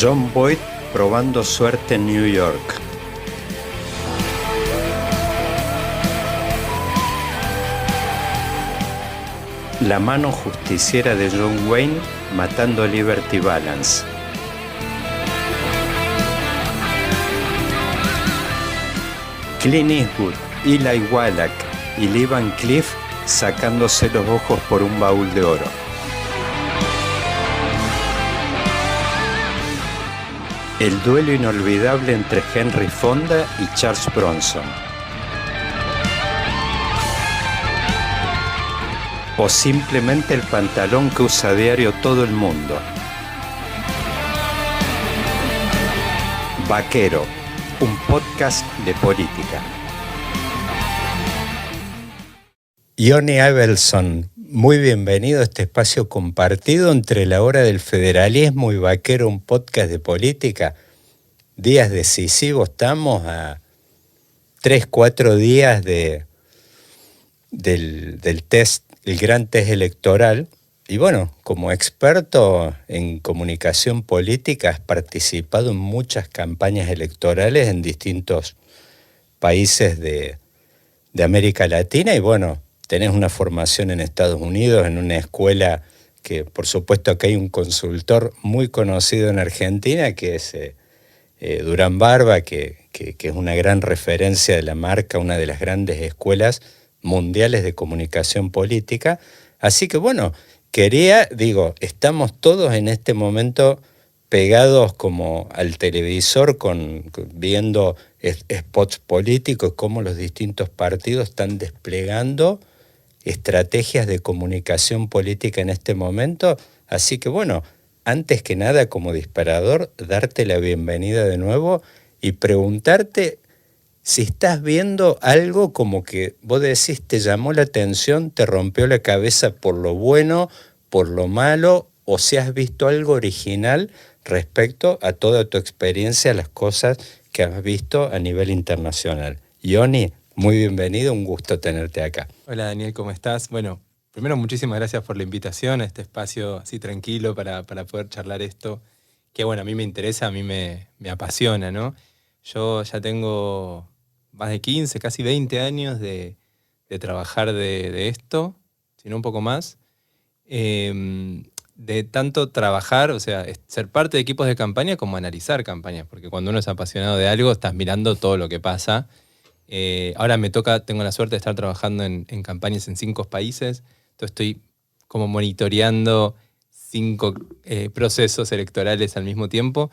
Jon Voight probando suerte en New York. La mano justiciera de John Wayne matando a Liberty Balance. Clint Eastwood, Eli Wallach y Lee Van Cleef sacándose los ojos por un baúl de oro. El duelo inolvidable entre Henry Fonda y Charles Bronson. O simplemente el pantalón que usa a diario todo el mundo. Vaquero, un podcast de política. Yoni Abelson, muy bienvenido a este espacio compartido entre la hora del federalismo y Vaquero, un podcast de política. Días decisivos, estamos a 3-4 días del test, el gran test electoral. Y bueno, como experto en comunicación política, has participado en muchas campañas electorales en distintos países de América Latina y bueno, tenés una formación en Estados Unidos, en una escuela que, por supuesto, acá hay un consultor muy conocido en Argentina, que es Durán Barba, que es una gran referencia de la marca, una de las grandes escuelas mundiales de comunicación política. Así que, bueno, estamos todos en este momento pegados como al televisor viendo spots políticos, cómo los distintos partidos están desplegando estrategias de comunicación política en este momento. Así que bueno, antes que nada, como disparador, darte la bienvenida de nuevo y preguntarte si estás viendo algo como que vos decís te llamó la atención, te rompió la cabeza por lo bueno, por lo malo, o si has visto algo original respecto a toda tu experiencia, las cosas que has visto a nivel internacional. Yoni, muy bienvenido, un gusto tenerte acá. Hola Daniel, ¿cómo estás? Bueno, primero muchísimas gracias por la invitación a este espacio así tranquilo para poder charlar esto, que bueno, a mí me interesa, a mí me apasiona, ¿no? Yo ya tengo más de 15, casi 20 años de trabajar de esto, si no un poco más. De tanto trabajar, o sea, ser parte de equipos de campaña como analizar campañas, porque cuando uno es apasionado de algo, estás mirando todo lo que pasa. Ahora tengo la suerte de estar trabajando en campañas en 5 países, entonces estoy como monitoreando 5 procesos electorales al mismo tiempo.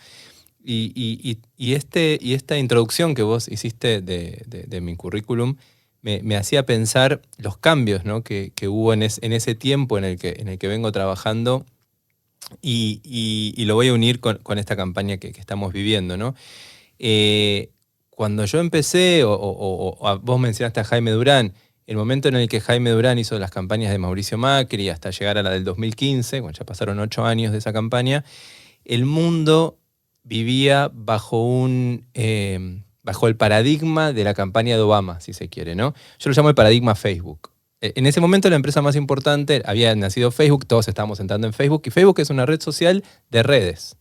Y esta introducción que vos hiciste de mi currículum me hacía pensar los cambios, ¿no? que hubo en ese tiempo en el que vengo trabajando y lo voy a unir con esta campaña que estamos viviendo, ¿no? Cuando yo empecé, vos mencionaste a Jaime Durán, el momento en el que Jaime Durán hizo las campañas de Mauricio Macri hasta llegar a la del 2015, bueno, ya pasaron 8 años de esa campaña, el mundo vivía bajo el paradigma de la campaña de Obama, si se quiere, ¿no? Yo lo llamo el paradigma Facebook. En ese momento la empresa más importante, había nacido Facebook, todos estábamos entrando en Facebook, y Facebook es una red social de redes.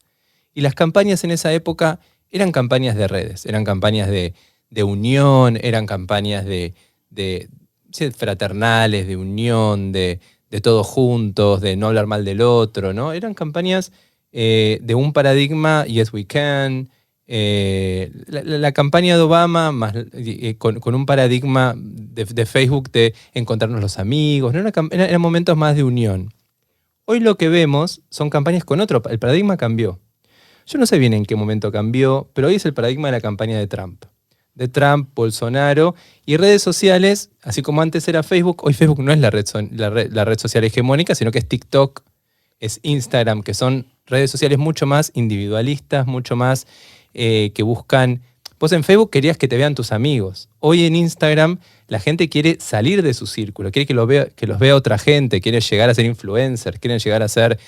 Y las campañas en esa época eran campañas de redes, eran campañas de unión, eran campañas de fraternales, de unión, de todos juntos, de no hablar mal del otro, ¿no? Eran campañas de un paradigma, Yes We Can, la campaña de Obama más, con un paradigma de Facebook de encontrarnos los amigos, ¿no? Eran momentos más de unión. Hoy lo que vemos son campañas con otro, el paradigma cambió. Yo no sé bien en qué momento cambió, pero hoy es el paradigma de la campaña de Trump. De Trump, Bolsonaro y redes sociales, así como antes era Facebook, hoy Facebook no es la red social hegemónica, sino que es TikTok, es Instagram, que son redes sociales mucho más individualistas, mucho más que buscan... Vos en Facebook querías que te vean tus amigos. Hoy en Instagram la gente quiere salir de su círculo, quiere que los vea otra gente, quiere llegar a ser influencers, quieren llegar a ser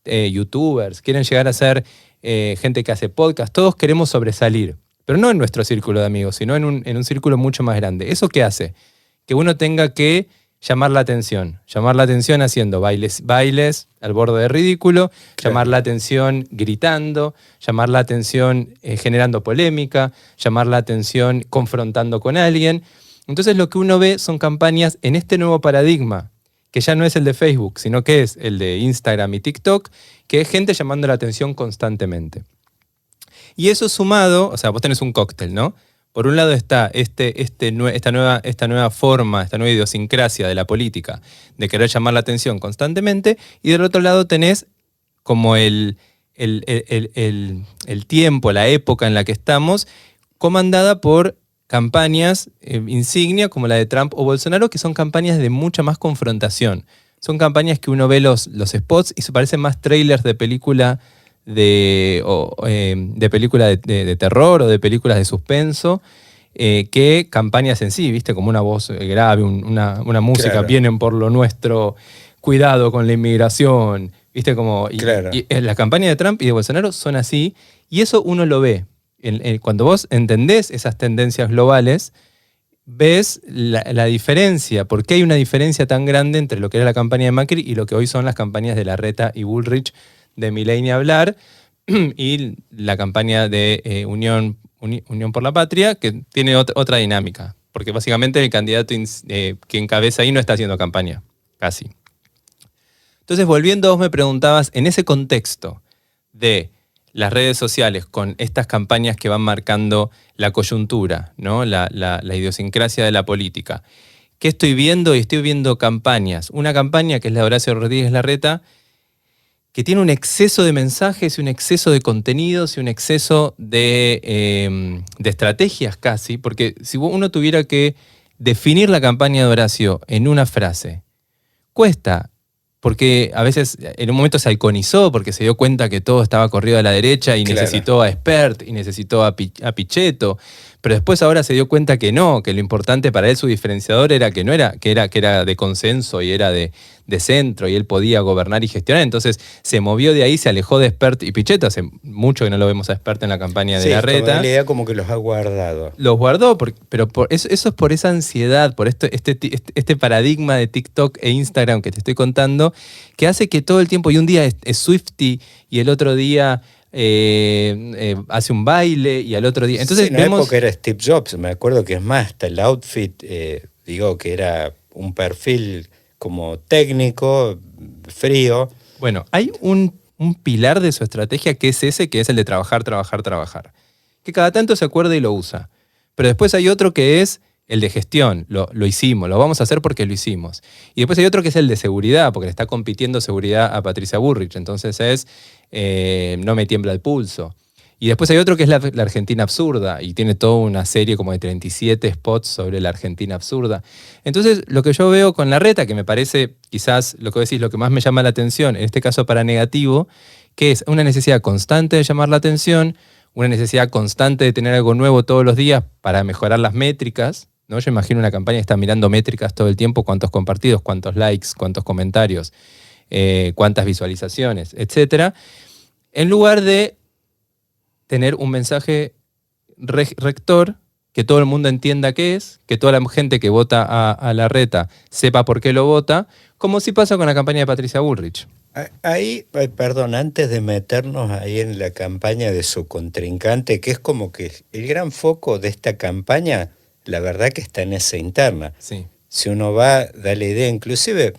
youtubers, quieren llegar a ser gente que hace podcast. Todos queremos sobresalir, pero no en nuestro círculo de amigos, sino en un círculo mucho más grande. ¿Eso qué hace? Que uno tenga que llamar la atención. Llamar la atención haciendo bailes al borde de ridículo, Claro. llamar la atención gritando, llamar la atención generando polémica, llamar la atención confrontando con alguien. Entonces lo que uno ve son campañas en este nuevo paradigma, que ya no es el de Facebook, sino que es el de Instagram y TikTok, que es gente llamando la atención constantemente. Y eso sumado, o sea, vos tenés un cóctel, ¿no? Por un lado está esta nueva forma, esta nueva idiosincrasia de la política de querer llamar la atención constantemente, y del otro lado tenés como el tiempo, la época en la que estamos, comandada por campañas insignia como la de Trump o Bolsonaro, que son campañas de mucha más confrontación. Son campañas que uno ve los spots y se parecen más trailers de película de película de terror o de películas de suspenso, que campañas en sí, ¿viste? Como una voz grave, una música, Claro. vienen por lo nuestro, cuidado con la inmigración, ¿viste? Claro. Y la campaña de Trump y de Bolsonaro son así, y eso uno lo ve. Cuando vos entendés esas tendencias globales, ves la diferencia, por qué hay una diferencia tan grande entre lo que era la campaña de Macri y lo que hoy son las campañas de Larreta y Bullrich, de Milei ni hablar, y la campaña de Unión por la Patria, que tiene otra dinámica, porque básicamente el candidato que encabeza ahí no está haciendo campaña, casi. Entonces, volviendo, vos me preguntabas, en ese contexto de las redes sociales con estas campañas que van marcando la coyuntura, ¿no? la idiosincrasia de la política, ¿qué estoy viendo? Y estoy viendo campañas. Una campaña que es la de Horacio Rodríguez Larreta, que tiene un exceso de mensajes y un exceso de contenidos y un exceso de estrategias casi, porque si uno tuviera que definir la campaña de Horacio en una frase, cuesta, porque a veces en un momento se iconizó porque se dio cuenta que todo estaba corrido a la derecha y Claro. necesitó a Espert y necesitó a Pichetto, pero después ahora se dio cuenta que no, que lo importante para él, su diferenciador, era que era de consenso y era de centro y él podía gobernar y gestionar. Entonces se movió de ahí, se alejó de Espert y Pichetto. Hace mucho que no lo vemos a Espert en la campaña de Larreta. La idea como que los ha guardado. Los guardó, pero eso es por esa ansiedad, por este paradigma de TikTok e Instagram que te estoy contando, que hace que todo el tiempo, y un día es Swiftie y el otro día hace un baile y al otro día... Entonces en la época era Steve Jobs, me acuerdo que es más, hasta el outfit, que era un perfil como técnico, frío. Bueno, hay un pilar de su estrategia que es ese, que es el de trabajar, trabajar, trabajar. Que cada tanto se acuerda y lo usa. Pero después hay otro que es el de gestión, lo hicimos, lo vamos a hacer porque lo hicimos. Y después hay otro que es el de seguridad, porque le está compitiendo seguridad a Patricia Bullrich, entonces es no me tiembla el pulso. Y después hay otro que es la Argentina absurda, y tiene toda una serie como de 37 spots sobre la Argentina absurda. Entonces, lo que yo veo con Larreta, que me parece quizás lo que decís, lo que más me llama la atención, en este caso para negativo, que es una necesidad constante de llamar la atención, una necesidad constante de tener algo nuevo todos los días para mejorar las métricas, ¿no? Yo imagino una campaña que está mirando métricas todo el tiempo, cuántos compartidos, cuántos likes, cuántos comentarios, cuántas visualizaciones, etc. En lugar de tener un mensaje rector, que todo el mundo entienda qué es, que toda la gente que vota a Larreta sepa por qué lo vota, como sí pasa con la campaña de Patricia Bullrich. Ahí, perdón, antes de meternos ahí en la campaña de su contrincante, que es como que el gran foco de esta campaña, la verdad que está en esa interna. Sí. Si uno va, da la idea, inclusive,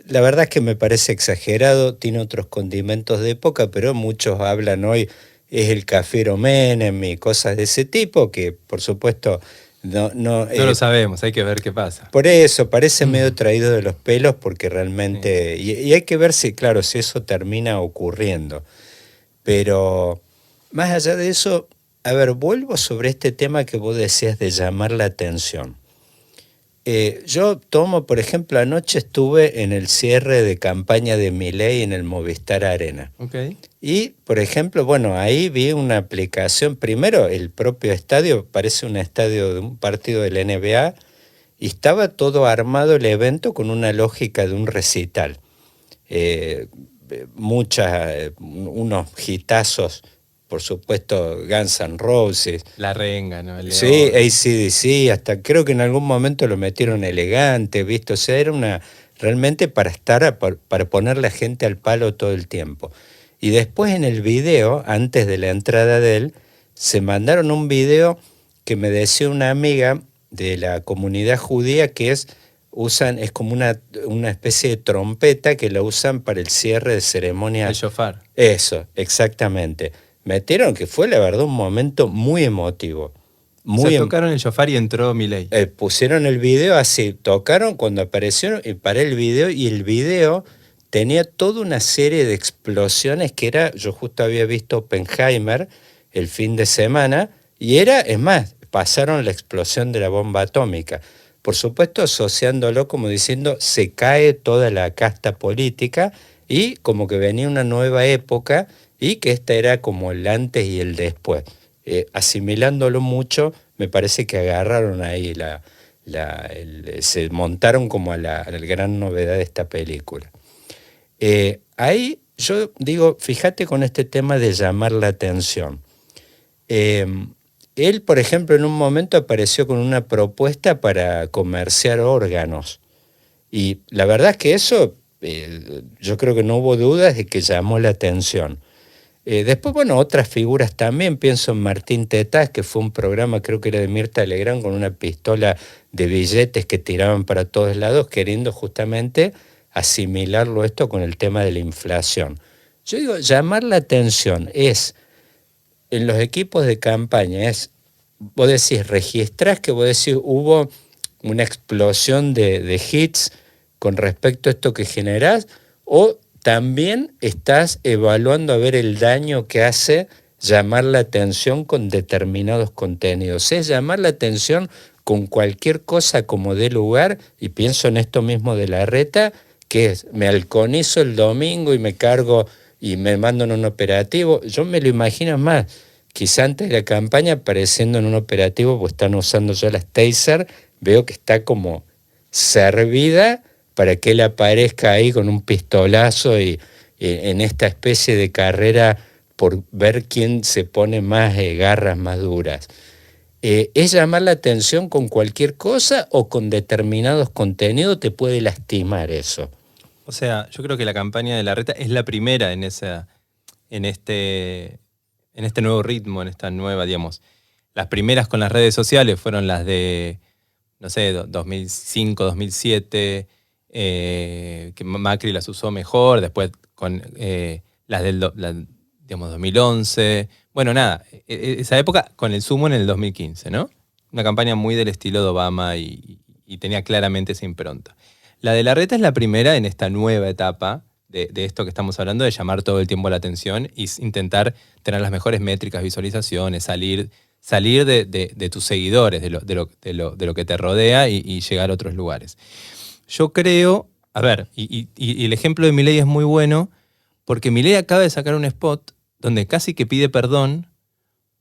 la verdad es que me parece exagerado, tiene otros condimentos de época, pero muchos hablan hoy, es el cafero Menem y cosas de ese tipo, que por supuesto no lo sabemos, hay que ver qué pasa. Por eso, parece medio traído de los pelos, porque realmente... Sí. Y hay que ver si, claro, si eso termina ocurriendo. Pero más allá de eso, a ver, vuelvo sobre este tema que vos decías de llamar la atención. Yo tomo, por ejemplo, anoche estuve en el cierre de campaña de Milei en el Movistar Arena. Okay. Y, por ejemplo, bueno, ahí vi una aplicación. Primero, el propio estadio, parece un estadio de un partido de la NBA, y estaba todo armado el evento con una lógica de un recital. Unos hitazos por supuesto Guns N' Roses. La Renga, ¿no? El Sí, León. AC/DC, hasta creo que en algún momento lo metieron elegante, ¿viste? O sea, era realmente para para poner la gente al palo todo el tiempo. Y después en el video, antes de la entrada de él, se mandaron un video que me decía una amiga de la comunidad judía que es como una especie de trompeta que la usan para el cierre de ceremonias. El shofar. Eso, exactamente. Metieron que fue la verdad un momento muy emotivo. Tocaron el shofar y entró Milei. Pusieron el video así, tocaron cuando aparecieron y paré el video y el video tenía toda una serie de explosiones yo justo había visto Oppenheimer el fin de semana y es más, pasaron la explosión de la bomba atómica. Por supuesto asociándolo como diciendo se cae toda la casta política y como que venía una nueva época y que esta era como el antes y el después. Asimilándolo mucho, me parece que agarraron ahí se montaron como a la gran novedad de esta película. Ahí yo digo, fíjate con este tema de llamar la atención. Él, por ejemplo, en un momento apareció con una propuesta para comerciar órganos. Y la verdad es que eso, yo creo que no hubo dudas de que llamó la atención. Después, bueno, otras figuras también, pienso en Martín Tetaz, que fue un programa, creo que era de Mirta Legrand, con una pistola de billetes que tiraban para todos lados, queriendo justamente asimilarlo esto con el tema de la inflación. Yo digo, llamar la atención en los equipos de campaña, vos decís, registrás que vos decís, hubo una explosión de hits con respecto a esto que generás, o también estás evaluando a ver el daño que hace llamar la atención con determinados contenidos. Es llamar la atención con cualquier cosa como dé lugar, y pienso en esto mismo de Larreta, que es, me halconizo el domingo y me cargo y me mando en un operativo. Yo me lo imagino más, quizá antes de la campaña apareciendo en un operativo, pues están usando ya las taser, veo que está como servida para que él aparezca ahí con un pistolazo y en esta especie de carrera por ver quién se pone más garras más duras. ¿Es llamar la atención con cualquier cosa o con determinados contenidos te puede lastimar eso? O sea, yo creo que la campaña de Larreta es la primera en este nuevo ritmo, en esta nueva, digamos. Las primeras con las redes sociales fueron las de, no sé, 2005, 2007, que Macri las usó mejor, después con las del 2011. Bueno, nada, esa época con el Sumo en el 2015, ¿no? Una campaña muy del estilo de Obama y tenía claramente esa impronta. La de Larreta es la primera en esta nueva etapa de esto que estamos hablando, de llamar todo el tiempo la atención y intentar tener las mejores métricas, visualizaciones, salir de tus seguidores, de lo que te rodea y llegar a otros lugares. Yo creo, a ver, y el ejemplo de Milei es muy bueno, porque Milei acaba de sacar un spot donde casi que pide perdón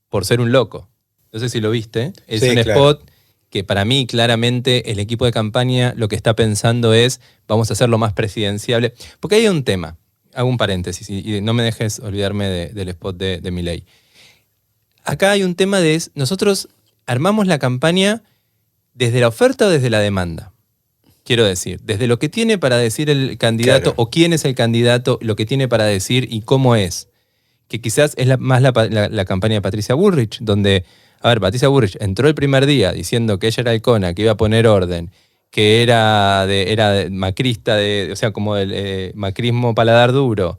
por ser un loco. No sé si lo viste. Es un spot que para mí claramente el equipo de campaña lo que está pensando es vamos a hacerlo más presidenciable. Porque hay un tema, hago un paréntesis y no me dejes olvidarme del spot de Milei. Acá hay un tema nosotros armamos la campaña desde la oferta o desde la demanda. Quiero decir, desde lo que tiene para decir el candidato o quién es el candidato, lo que tiene para decir y cómo es. Que quizás es más la campaña de Patricia Bullrich, donde, a ver, Patricia Bullrich entró el primer día diciendo que ella era halcona, que iba a poner orden, que era macrista, o sea, como el macrismo paladar duro.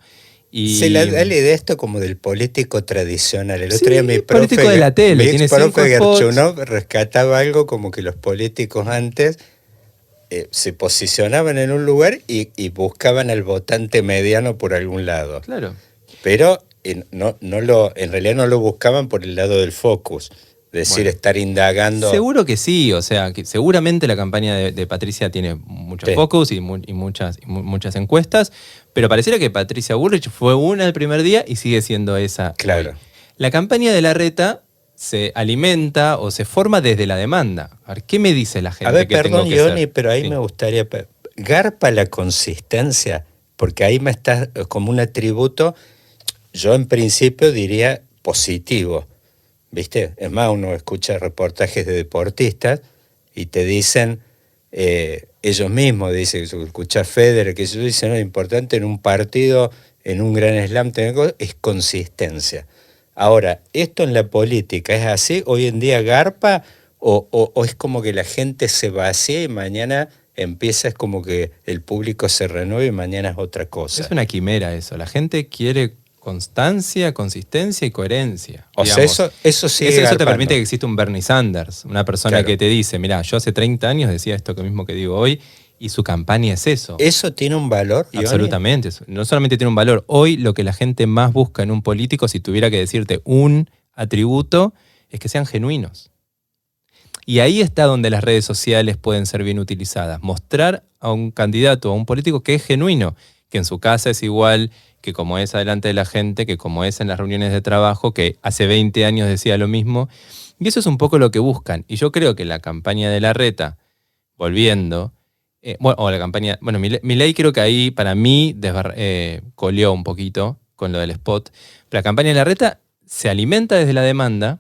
Y se da la idea esto como del político tradicional. El otro día mi político de la tele, mi ex profe Gerchunov rescataba algo como que los políticos antes se posicionaban en un lugar y buscaban al votante mediano por algún lado. Claro. Pero en realidad no lo buscaban por el lado del focus. Es decir, estar indagando. Seguro que sí, o sea, que seguramente la campaña de Patricia tiene mucho focus y muchas encuestas, pero pareciera que Patricia Bullrich fue una el primer día y sigue siendo esa. Claro. Hoy. La campaña de Larreta se alimenta o se forma desde la demanda. A ver, ¿qué me dice la gente? A ver, que perdón, tengo que Johnny, ser? pero ahí me gustaría. Garpa la consistencia, porque ahí me estás como un atributo. Yo en principio diría, positivo, ¿viste? Es más, uno escucha reportajes de deportistas y te dicen, ellos mismos dicen, escuchar Federer, que ellos dicen, no, lo importante en un partido, en un gran slam, es consistencia. Ahora, ¿esto en la política es así? ¿Hoy en día garpa o es como que la gente se vacía y mañana empieza, es como que el público se renueva y mañana es otra cosa? Es una quimera eso. La gente quiere constancia, consistencia y coherencia. O sea, eso sigue Eso te garpando. permite que exista un Bernie Sanders, una persona Claro. que te dice, mirá, yo hace 30 años decía esto mismo que digo hoy, y su campaña es eso. ¿Eso tiene un valor, Ioni? Absolutamente. No solamente tiene un valor. Hoy lo que la gente más busca en un político, si tuviera que decirte un atributo, es que sean genuinos. Y ahí está donde las redes sociales pueden ser bien utilizadas. Mostrar a un candidato, a un político que es genuino, que en su casa es igual, que como es adelante de la gente, que como es en las reuniones de trabajo, que hace 20 años decía lo mismo. Y eso es un poco lo que buscan. Y yo creo que la campaña de Larreta, volviendo, Milei creo que ahí para mí coleó un poquito con lo del spot. Pero la campaña de Larreta se alimenta desde la demanda.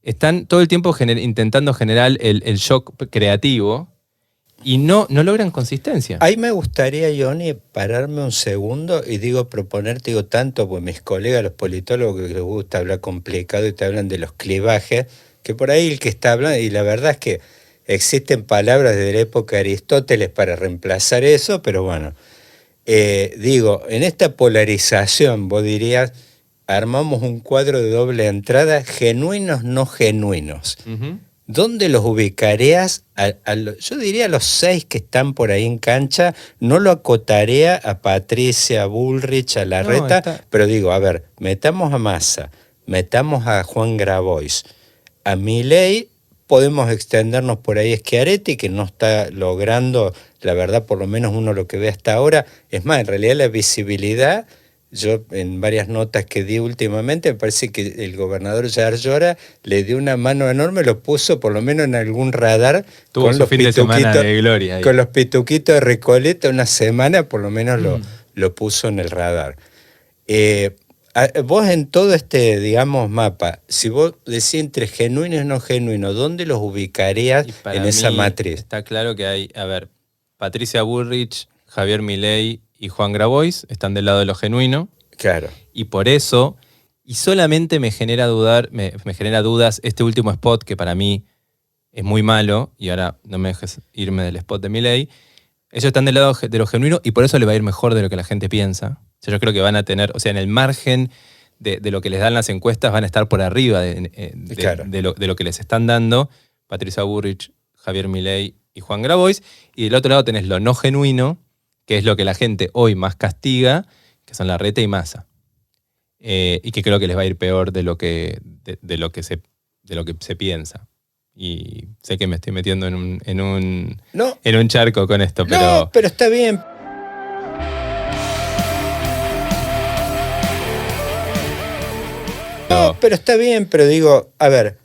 Están todo el tiempo intentando generar el shock creativo y no logran consistencia. Ahí me gustaría, Ioni, pararme un segundo y proponerte tanto, pues mis colegas, los politólogos, que les gusta hablar complicado y te hablan de los clivajes, que por ahí el que está hablando, y la verdad es que existen palabras desde la época de Aristóteles para reemplazar eso, pero bueno, en esta polarización, vos dirías, armamos un cuadro de doble entrada, genuinos, no genuinos. Uh-huh. ¿Dónde los ubicarías? Yo diría a los 6 que están por ahí en cancha, no lo acotaría a Patricia Bullrich, a Larreta, pero a ver, metamos a Massa, metamos a Juan Grabois, a Milei, podemos extendernos por ahí a Schiaretti, que no está logrando, la verdad, por lo menos uno lo que ve hasta ahora. Es más, en realidad la visibilidad, yo en varias notas que di últimamente, me parece que el gobernador Jair Llora le dio una mano enorme, lo puso por lo menos en algún radar. Tuvo con los fin de semana de gloria ahí. Con los pituquitos de Recoleta, una semana por lo menos lo puso en el radar. Vos en todo mapa, si vos decís entre genuinos y no genuinos, ¿dónde los ubicarías en esa matriz? Está claro que hay, Patricia Bullrich, Javier Milei y Juan Grabois están del lado de lo genuino. Claro. Y por eso, y solamente me genera dudas este último spot, que para mí es muy malo, y ahora no me dejes irme del spot de Milei. Ellos están del lado de lo genuino y por eso le va a ir mejor de lo que la gente piensa. O sea, yo creo que van a tener, en el margen de lo que les dan las encuestas, van a estar por arriba de lo que les están dando Patricia Bullrich, Javier Milei y Juan Grabois. Y del otro lado tenés lo no genuino, que es lo que la gente hoy más castiga, que son Larreta y Massa. Y que creo que les va a ir peor de lo que se piensa. Y sé que me estoy metiendo en un charco con esto, pero... No, pero está bien. No, pero está bien, pero a ver,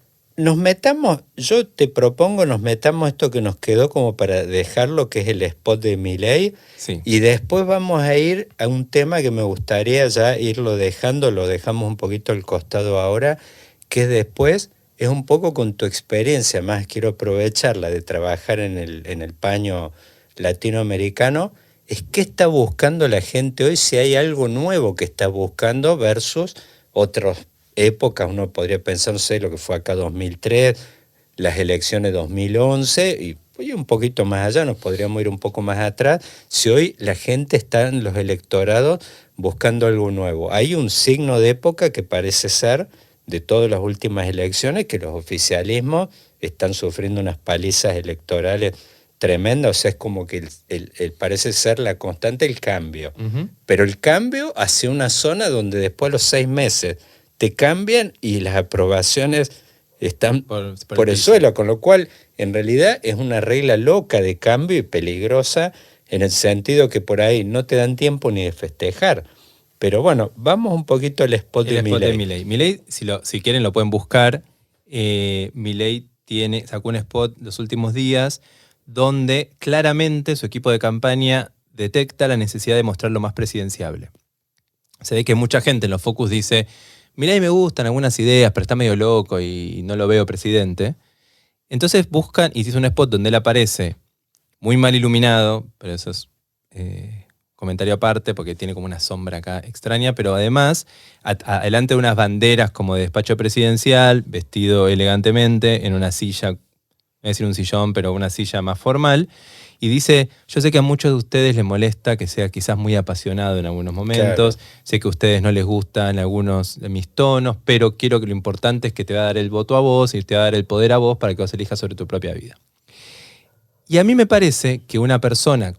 yo te propongo nos metamos esto que nos quedó como para dejar lo que es el spot de Milei, sí. Y después vamos a ir a un tema que me gustaría ya irlo dejando, lo dejamos un poquito al costado ahora, que después es un poco con tu experiencia, más quiero aprovecharla de trabajar en el paño latinoamericano, es qué está buscando la gente hoy, si hay algo nuevo que está buscando versus otros épocas. Uno podría pensar, no sé, lo que fue acá 2003, las elecciones 2011 y un poquito más allá, nos podríamos ir un poco más atrás, si hoy la gente está en los electorados buscando algo nuevo. Hay un signo de época que parece ser, de todas las últimas elecciones, que los oficialismos están sufriendo unas palizas electorales tremendas, o sea, es como que parece ser la constante el cambio. Uh-huh. Pero el cambio hacia una zona donde después de los 6 meses te cambian y las aprobaciones están por el suelo, con lo cual en realidad es una regla loca de cambio y peligrosa en el sentido que por ahí no te dan tiempo ni de festejar. Pero bueno, vamos un poquito al spot de Milei. Milei, si quieren lo pueden buscar. Milei sacó un spot los últimos días donde claramente su equipo de campaña detecta la necesidad de mostrarlo más presidenciable. Se ve que mucha gente en los focus dice, Milei me gustan algunas ideas, pero está medio loco y no lo veo presidente. Entonces buscan, y hizo un spot donde él aparece muy mal iluminado, pero eso es comentario aparte porque tiene como una sombra acá extraña, pero además, adelante de unas banderas como de despacho presidencial, vestido elegantemente, en una silla, voy a decir un sillón, pero una silla más formal, y dice, yo sé que a muchos de ustedes les molesta que sea quizás muy apasionado en algunos momentos, Claro. sé que a ustedes no les gustan algunos de mis tonos, pero quiero que lo importante es que te va a dar el voto a vos y te va a dar el poder a vos para que vos elijas sobre tu propia vida. Y a mí me parece que una persona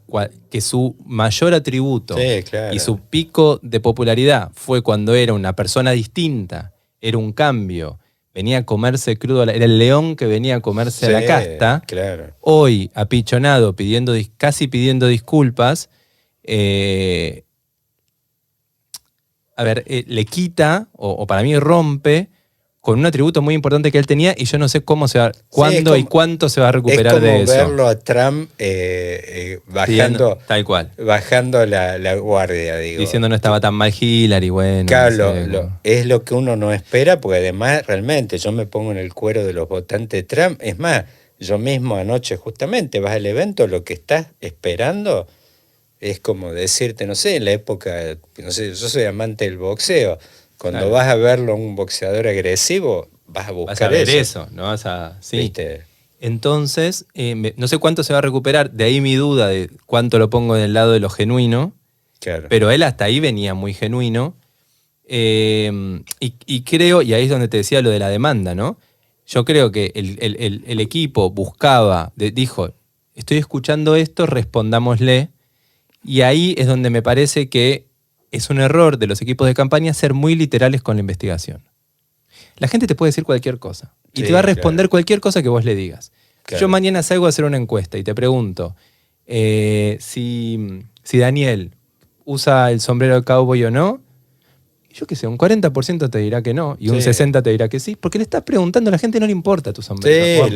que su mayor atributo Sí, claro. y su pico de popularidad fue cuando era una persona distinta, era un cambio, venía a comerse crudo, era el león que venía a comerse a la Sí, casta, claro. hoy apichonado, casi pidiendo disculpas, le quita, o para mí rompe, con un atributo muy importante que él tenía y yo no sé cuándo y cuánto se va a recuperar de eso. Es como verlo a Trump bajando, tal cual. Bajando la guardia, digo. Diciendo no estaba tan mal Hillary, bueno. Claro, no sé, es lo que uno no espera, porque además realmente yo me pongo en el cuero de los votantes de Trump. Es más, yo mismo anoche justamente vas al evento, lo que estás esperando es como decirte, no sé, en la época, no sé, yo soy amante del boxeo. Cuando vas a verlo a un boxeador agresivo, vas a buscar vas a ver eso. no vas a... Sí. ¿Viste? Entonces, no sé cuánto se va a recuperar, de ahí mi duda de cuánto lo pongo del lado de lo genuino, Claro. pero él hasta ahí venía muy genuino. Y creo, y ahí es donde te decía lo de la demanda, ¿no? Yo creo que el equipo buscaba, dijo, estoy escuchando esto, respondámosle, y ahí es donde me parece que es un error de los equipos de campaña ser muy literales con la investigación. La gente te puede decir cualquier cosa y te va a responder cualquier cosa que vos le digas. Claro. Yo mañana salgo a hacer una encuesta y te pregunto si Daniel usa el sombrero de cowboy o no. Yo qué sé, un 40% te dirá que no y un 60% te dirá que sí, porque le estás preguntando, a la gente no le importa tu sombrero. Sí,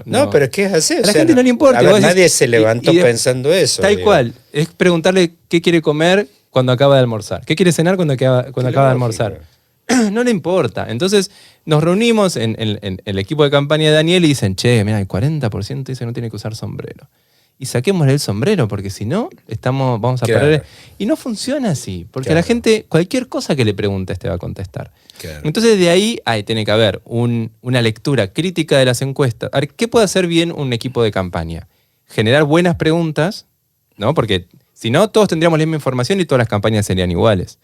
no, pero es que es así. A la gente no le importa. A ver, nadie se levantó pensando eso. Tal cual, es preguntarle qué quiere comer cuando acaba de almorzar. ¿Qué quiere cenar cuando acaba de almorzar? No le importa. Entonces nos reunimos en el equipo de campaña de Daniel y dicen, che, mira, el 40% dice que no tiene que usar sombrero. Y saquémosle el sombrero, porque si no, vamos a perder. Y no funciona así, porque la gente, cualquier cosa que le preguntes te va a contestar. Entonces de ahí tiene que haber una lectura crítica de las encuestas. A ver, ¿qué puede hacer bien un equipo de campaña? Generar buenas preguntas, ¿no? Porque si no, todos tendríamos la misma información y todas las campañas serían iguales.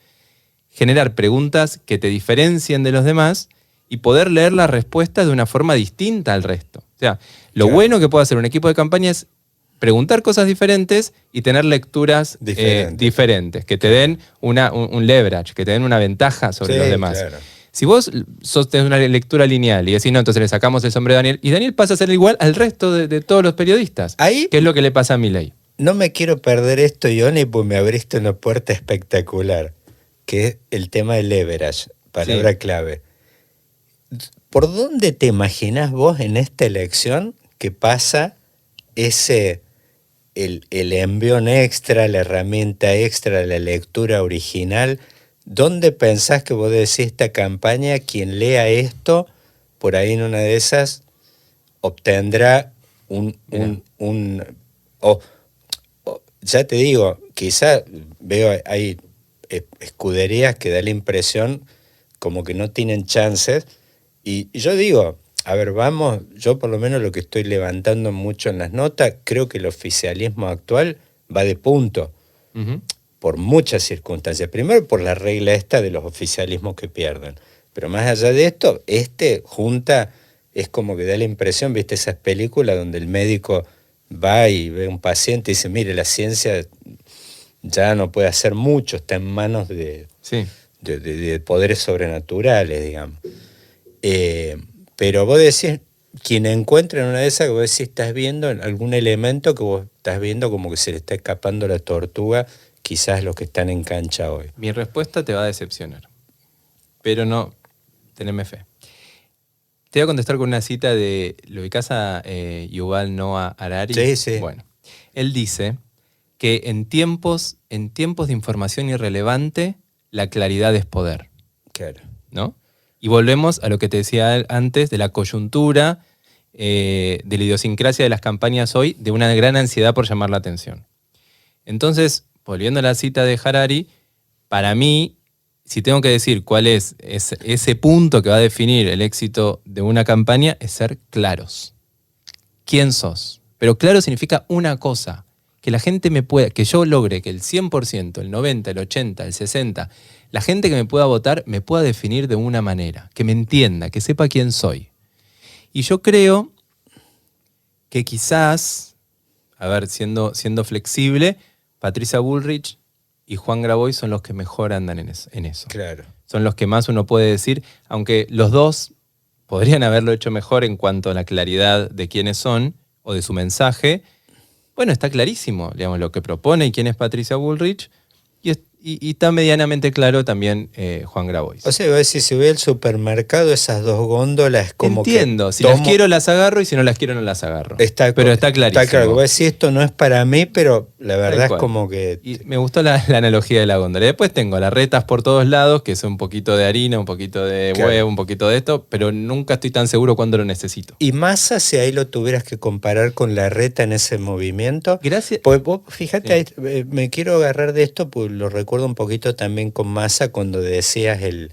Generar preguntas que te diferencien de los demás y poder leer las respuestas de una forma distinta al resto. O sea, lo bueno que puede hacer un equipo de campaña es preguntar cosas diferentes y tener lecturas diferentes, que te den un leverage, que te den una ventaja sobre los demás. Claro. Si vos tenés una lectura lineal y decís, no, entonces le sacamos el sombrero a Daniel, y Daniel pasa a ser igual al resto de todos los periodistas. ¿Qué es lo que le pasa a Milei? No me quiero perder esto, Ioni, pues me abriste una puerta espectacular, que es el tema del leverage, palabra clave. ¿Por dónde te imaginás vos en esta elección que pasa el envión extra, la herramienta extra, la lectura original? ¿Dónde pensás que vos decís esta campaña, quien lea esto, por ahí en una de esas, obtendrá ya te digo, quizá veo hay escuderías que da la impresión como que no tienen chances, y yo digo, a ver, vamos, yo por lo menos lo que estoy levantando mucho en las notas, creo que el oficialismo actual va de punto, por muchas circunstancias. Primero por la regla esta de los oficialismos que pierden, pero más allá de esto, junta, es como que da la impresión, viste esas películas donde el médico va y ve a un paciente y dice, mire, la ciencia ya no puede hacer mucho, está en manos de poderes sobrenaturales, digamos. Pero vos decís, quien encuentra en una de esas, que vos decís, estás viendo algún elemento que vos estás viendo como que se le está escapando la tortuga, quizás los que están en cancha hoy. Mi respuesta te va a decepcionar, pero no, teneme fe. Te voy a contestar con una cita de, ¿lo ubicás a Yuval Noah Harari? Sí. Bueno, él dice que en tiempos de información irrelevante, la claridad es poder. Claro. ¿no? Y volvemos a lo que te decía antes de la coyuntura, de la idiosincrasia de las campañas hoy, de una gran ansiedad por llamar la atención. Entonces, volviendo a la cita de Harari, para mí, si tengo que decir cuál es ese punto que va a definir el éxito de una campaña, es ser claros. ¿Quién sos? Pero claro significa una cosa, que la gente me pueda, que yo logre que el 100%, el 90%, el 80%, el 60%, la gente que me pueda votar me pueda definir de una manera, que me entienda, que sepa quién soy. Y yo creo que quizás, a ver, siendo flexible, Patricia Bullrich y Juan Grabois son los que mejor andan en eso. Claro. Son los que más uno puede decir, aunque los dos podrían haberlo hecho mejor en cuanto a la claridad de quiénes son o de su mensaje. Bueno, está clarísimo, digamos, lo que propone y quién es Patricia Bullrich, y está medianamente claro también Juan Grabois. O sea, iba a decir, si voy al supermercado, esas dos góndolas como entiendo, que si las quiero las agarro y si no las quiero no las agarro. Pero está clarísimo. Está claro, voy a decir, esto no es para mí, pero la verdad es como que... Y me gustó la analogía de la góndola. Después tengo las retas por todos lados, que es un poquito de harina, un poquito de huevo, un poquito de esto, pero nunca estoy tan seguro cuándo lo necesito. Y Massa, si ahí lo tuvieras que comparar con la reta en ese movimiento... Gracias. Pues vos, fíjate, sí. Me quiero agarrar de esto, pues lo recuerdo un poquito también con Massa cuando decías el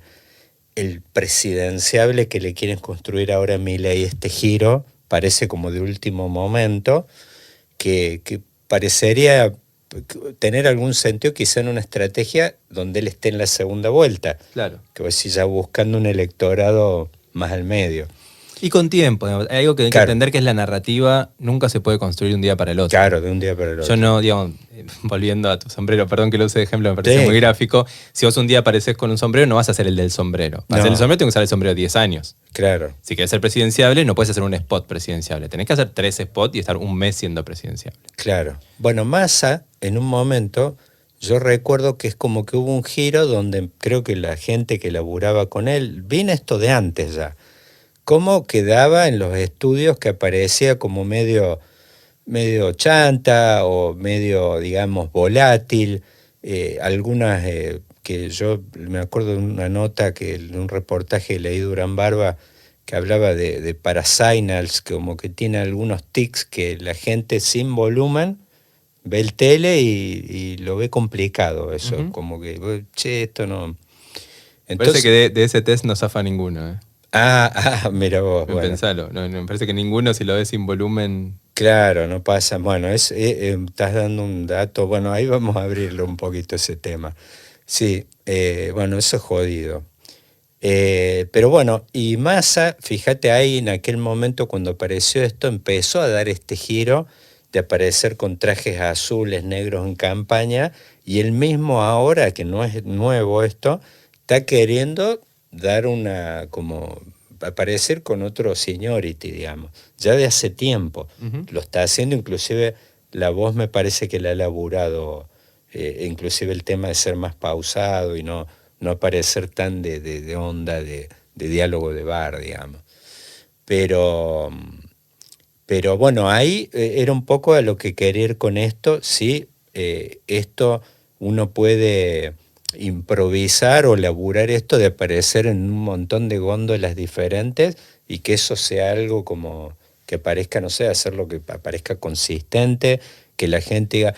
presidenciable que le quieren construir ahora a Milei, este giro, parece como de último momento, que parecería tener algún sentido quizá en una estrategia donde él esté en la segunda vuelta. Claro. Que vos decís, ya buscando un electorado más al medio. Y con tiempo, hay algo que hay que entender, que es la narrativa, nunca se puede construir de un día para el otro. Claro, de un día para el otro. Yo no, digamos, volviendo a tu sombrero, perdón que lo use de ejemplo, me parece muy gráfico. Si vos un día apareces con un sombrero, no vas a hacer el del sombrero. Para hacer el sombrero tengo que usar el sombrero 10 años. Claro. Si querés ser presidenciable, no puedes hacer un spot presidenciable. Tenés que hacer 3 spots y estar un mes siendo presidenciable. Claro. Bueno, Massa, en un momento, yo recuerdo que es como que hubo un giro donde creo que la gente que laburaba con él, vino esto de antes ya, cómo quedaba en los estudios que aparecía como medio chanta o medio, digamos, volátil. Algunas que yo me acuerdo de una nota, de un reportaje leí Durán Barba, que hablaba de parasignals, como que tiene algunos tics que la gente sin volumen ve el tele y lo ve complicado eso, como que, che, esto no... Entonces, parece que de ese test no zafa ninguno, mira vos. Bueno. Pensalo, me parece que ninguno, si lo ves sin volumen... Claro, no pasa. Bueno, estás dando un dato. Bueno, ahí vamos a abrirlo un poquito ese tema. Sí, bueno, eso es jodido. Pero bueno, y Massa, fíjate ahí en aquel momento cuando apareció esto, empezó a dar este giro de aparecer con trajes azules, negros en campaña, y él mismo ahora, que no es nuevo esto, está queriendo dar como aparecer con otro seniority, digamos, ya de hace tiempo. Lo está haciendo, inclusive la voz me parece que la ha laburado, inclusive el tema de ser más pausado y no aparecer tan de onda, de diálogo de bar, digamos. Pero bueno, ahí era un poco a lo que quería ir con esto. Sí, esto uno puede improvisar o laburar esto de aparecer en un montón de góndolas diferentes y que eso sea algo como que parezca, no sé, hacerlo que parezca consistente, que la gente diga,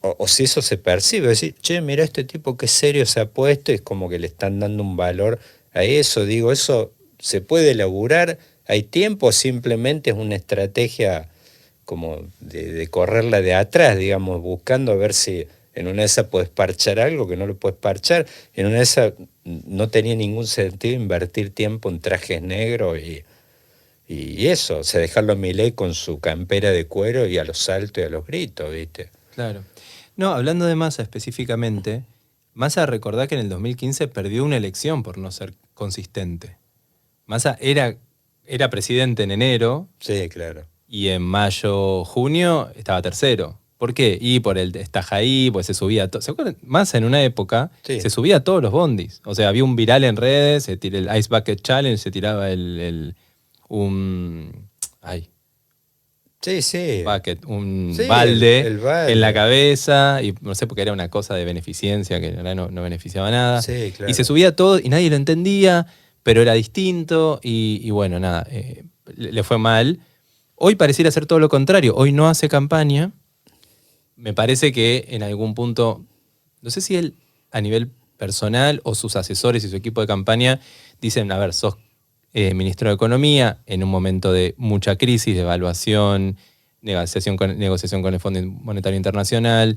o si eso se percibe, decir, che, mira este tipo qué serio se ha puesto, y es como que le están dando un valor a eso. Digo, eso se puede laburar, hay tiempo, simplemente es una estrategia como de correrla de atrás, digamos, buscando a ver si en una de esas puedes parchar algo que no lo puedes parchar. En una de esas no tenía ningún sentido invertir tiempo en trajes negros y eso, o sea, dejarlo a Milei con su campera de cuero y a los saltos y a los gritos, ¿viste? Claro. No, hablando de Massa específicamente, Massa, recordá que en el 2015 perdió una elección por no ser consistente. Massa era presidente en enero. Sí, claro. Y en mayo, junio estaba tercero. ¿Por qué? Y por el Estajaí, pues se subía todo. ¿Se acuerdan? Massa en una época se subía a todos los bondis. O sea, había un viral en redes, se tiró el Ice Bucket Challenge, se tiraba Sí. Bucket, un Sí, balde el balde. en la cabeza, y no sé, porque era una cosa de beneficencia que en realidad no beneficiaba nada. Sí, Y se claro. subía todo y nadie lo entendía, pero era distinto y bueno, nada, le fue mal. Hoy pareciera ser todo lo contrario, hoy no hace campaña. Me parece que en algún punto, no sé si él a nivel personal o sus asesores y su equipo de campaña dicen, a ver, sos ministro de Economía en un momento de mucha crisis, de evaluación, negociación con el Fondo Monetario Internacional,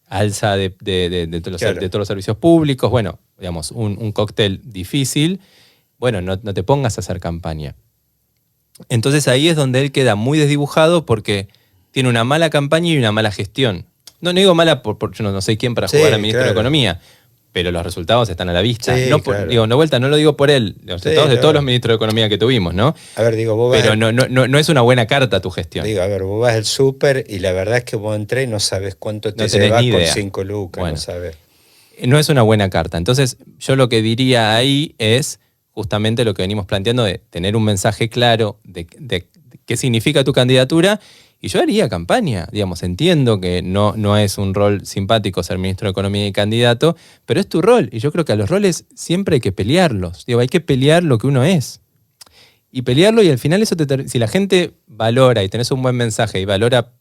alza de Claro. todos los servicios públicos, bueno, digamos, un cóctel difícil. Bueno, no te pongas a hacer campaña. Entonces ahí es donde él queda muy desdibujado porque tiene una mala campaña y una mala gestión. No digo mala porque yo no soy quién para jugar a Sí, ministro de claro. Economía, pero los resultados están a la vista. Sí, claro. Digo, no vuelta, no lo digo por él, los Sí, resultados de todos los no. ministros de Economía que tuvimos, ¿no? A ver, digo, vos vas Pero no es una buena carta tu gestión. digo, a ver, vos vas al súper y la verdad es que vos entrás y no sabes cuánto te No tenés llevas ni con idea. 5 lucas, no Bueno, sabes. no es una buena carta. Entonces, yo lo que diría ahí es justamente lo que venimos planteando de tener un mensaje claro de qué significa tu candidatura. Y yo haría campaña, digamos, entiendo que no es un rol simpático ser ministro de Economía y candidato, pero es tu rol. Y yo creo que a los roles siempre hay que pelearlos. Digo, hay que pelear lo que uno es. Y pelearlo y al final eso si la gente valora y tenés un buen mensaje y valora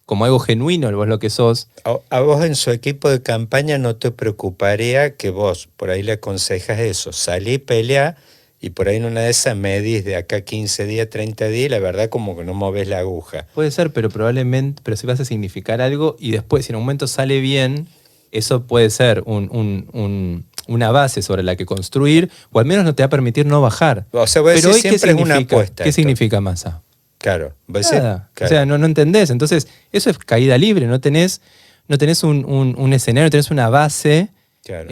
como algo genuino vos lo que sos. A vos en su equipo de campaña no te preocuparía que vos por ahí le aconsejas eso, salí, pelea y por ahí en una de esas medís de acá 15 días, 30 días y la verdad como que no moves la aguja. Puede ser, pero probablemente, pero si vas a significar algo y después si en un momento sale bien, eso puede ser una base sobre la que construir o al menos no te va a permitir no bajar. O sea, voy a Pero decir, hoy, ¿qué siempre es una significa? apuesta ¿Qué esto. significa Massa? Claro, voy a decir, Nada. claro. O sea, no entendés. Entonces, eso es caída libre. No tenés un escenario, no tenés una base, Claro.